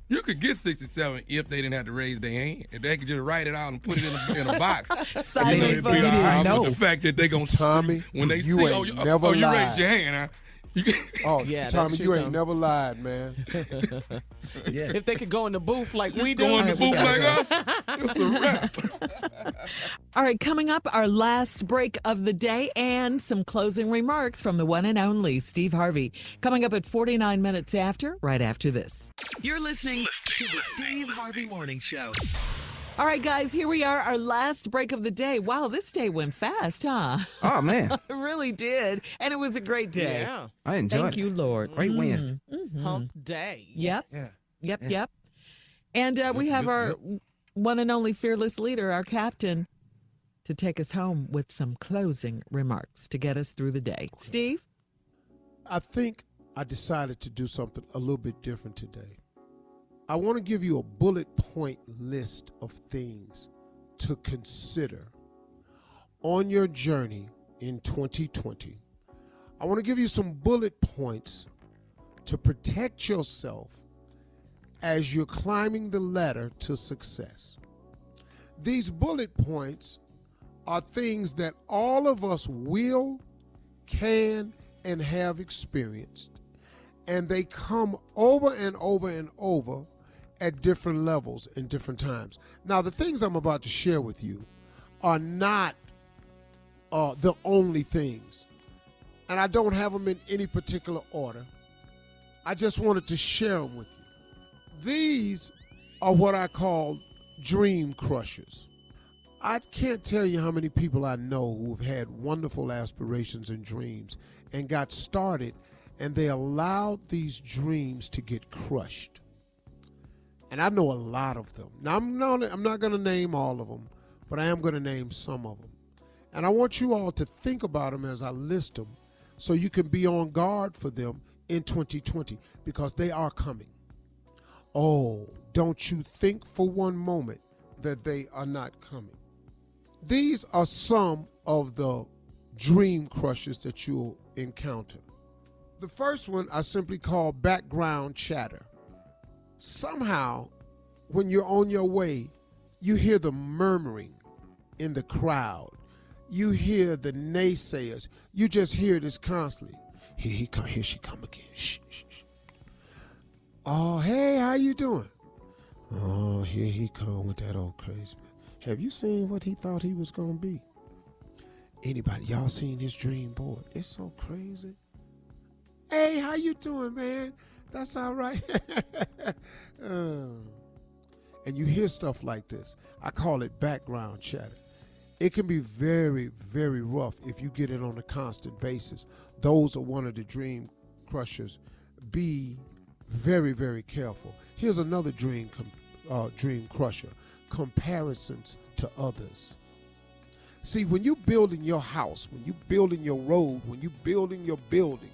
You could get 67 if they didn't have to raise their hand. If they could just write it out and put it in a box. Silent it'd vote. be all right. know. But the fact that they gonna Tommy, when they you see, ain't you never raised lied. your hand, huh? Oh, Yeah, Tommy, that's you true, ain't Tommy. never lied, man. Yeah. If they could go in the booth like we do. Go in the booth like us. It's a wrap. All right, coming up, our last break of the day and some closing remarks from the one and only Steve Harvey. Coming up at 49 minutes after, right after this. You're listening to the Steve Harvey Morning Show. All right, guys, here we are, our last break of the day. Wow, this day went fast, huh? Oh, man. It really did. And it was a great day. Yeah. I enjoyed it. Thank you, Lord. Great Wednesday. Hump day. Yep. Yeah. Yep. And we have our one and only fearless leader, our captain, to take us home with some closing remarks to get us through the day. Steve? I think I decided to do something a little bit different today. I want to give you a bullet point list of things to consider on your journey in 2020, I want to give you some bullet points to protect yourself as you're climbing the ladder to success. These bullet points are things that all of us will, can, and have experienced, and they come over and over and over at different levels and different times. Now, the things I'm about to share with you are not the only things, and I don't have them in any particular order. I just wanted to share them with you. These are what I call dream crushers. I can't tell you how many people I know who've had wonderful aspirations and dreams and got started, and they allowed these dreams to get crushed. And I know a lot of them. Now, I'm not going to name all of them, but I am going to name some of them. And I want you all to think about them as I list them so you can be on guard for them in 2020, because they are coming. Oh, don't you think for one moment that they are not coming. These are some of the dream crushers that you'll encounter. The first one I simply call background chatter. Somehow, when you're on your way, you hear the murmuring in the crowd. You hear the naysayers. You just hear this constantly. Here she come again. Shh, shh, shh. Oh, hey, how you doing? Oh, here he come with that old crazy man. Have you seen what he thought he was going to be? Anybody, y'all seen his dream board? It's so crazy. Hey, how you doing, man? That's all right. And you hear stuff like this. I call it background chatter. It can be very, very rough if you get it on a constant basis. Those are one of the dream crushers. Be very, very careful. Here's another dream crusher. Comparisons to others. See, when you're building your house, when you're building your road, when you're building your building,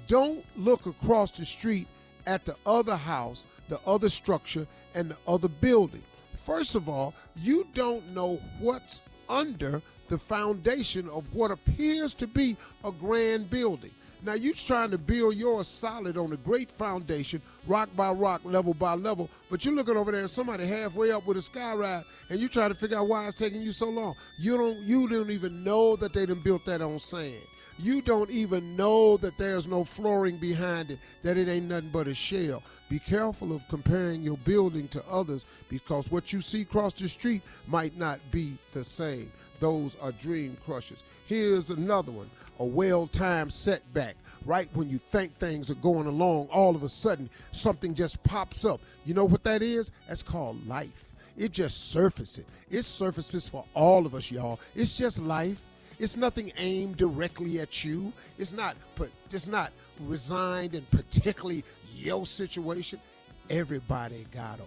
don't look across the street at the other house, the other structure, and the other building. First of all, you don't know what's under the foundation of what appears to be a grand building. Now, you're trying to build yours solid on a great foundation, rock by rock, level by level, but you're looking over there at somebody halfway up with a sky ride, and you're trying to figure out why it's taking you so long. You don't even know that they done built that on sand. You don't even know that there's no flooring behind it, that it ain't nothing but a shell. Be careful of comparing your building to others, because what you see across the street might not be the same. Those are dream crushers. Here's another one, a well-timed setback. Right when you think things are going along, all of a sudden something just pops up. You know what that is? That's called life. It just surfaces. It surfaces for all of us, y'all. It's just life. It's nothing aimed directly at you. It's not resigned and particularly your situation. Everybody got them.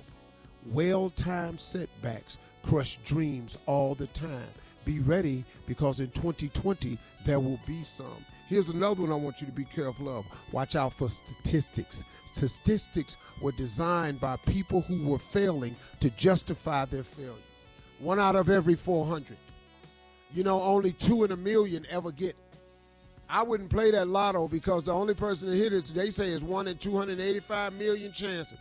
Well-timed setbacks crush dreams all the time. Be ready, because in 2020 there will be some. Here's another one I want you to be careful of. Watch out for statistics. Statistics were designed by people who were failing to justify their failure. 1 out of every 400. You know, only 2 in a million ever get it. I wouldn't play that lotto, because the only person that hit it, they say, is 1 in 285 million chances.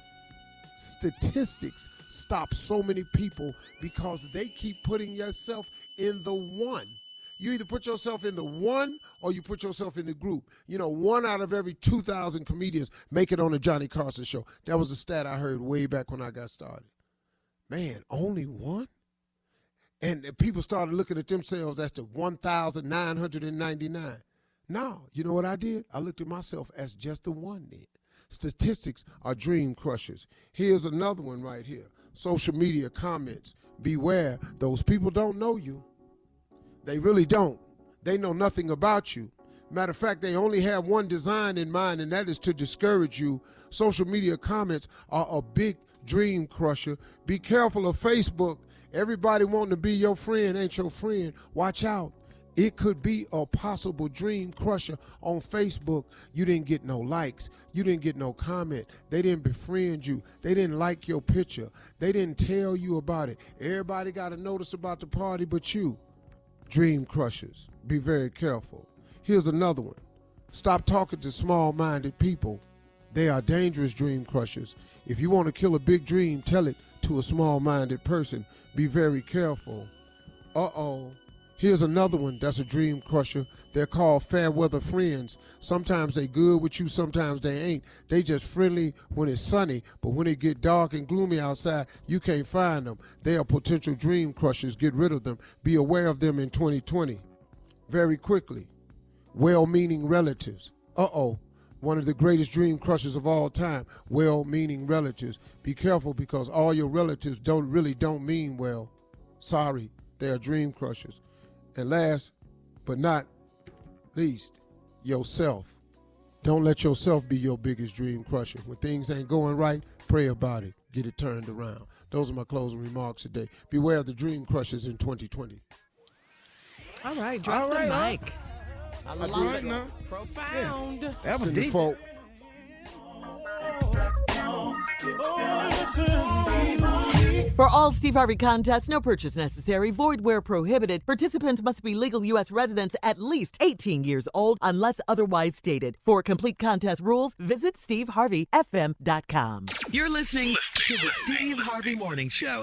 Statistics stop so many people because they keep putting yourself in the one. You either put yourself in the one or you put yourself in the group. You know, 1 out of every 2,000 comedians make it on the Johnny Carson show. That was a stat I heard way back when I got started. Man, only one? And people started looking at themselves as the 1,999. No, you know what I did? I looked at myself as just the one then. Statistics are dream crushers. Here's another one right here. Social media comments. Beware, those people don't know you. They really don't. They know nothing about you. Matter of fact, they only have one design in mind, and that is to discourage you. Social media comments are a big dream crusher. Be careful of Facebook. Everybody wanting to be your friend ain't your friend. Watch out. It could be a possible dream crusher on Facebook. You didn't get no likes. You didn't get no comment. They didn't befriend you. They didn't like your picture. They didn't tell you about it. Everybody got a notice about the party but you. dream crushers. Be very careful. Here's another one. Stop talking to small-minded people. They are dangerous dream crushers. If you want to kill a big dream, tell it to a small-minded person. Be very careful. Uh-oh. Here's another one that's a dream crusher. They're called fair weather friends. Sometimes they good with you, sometimes they ain't. They just friendly when it's sunny, but when it get dark and gloomy outside, you can't find them. They are potential dream crushers. Get rid of them. Be aware of them in 2020. Very quickly. Well-meaning relatives. Uh-oh. One of the greatest dream crushers of all time. Well-meaning relatives. Be careful because all your relatives don't mean well. Sorry, they are dream crushers. And last but not least, yourself. Don't let yourself be your biggest dream crusher. When things ain't going right, pray about it. Get it turned around. Those are my closing remarks today. Beware of the dream crushers in 2020. All right, drop the mic. I like it. Profound. Yeah. That was deep. For all Steve Harvey contests, no purchase necessary, void where prohibited. Participants must be legal U.S. residents at least 18 years old unless otherwise stated. For complete contest rules, visit steveharveyfm.com. You're listening to the Steve Harvey Morning Show.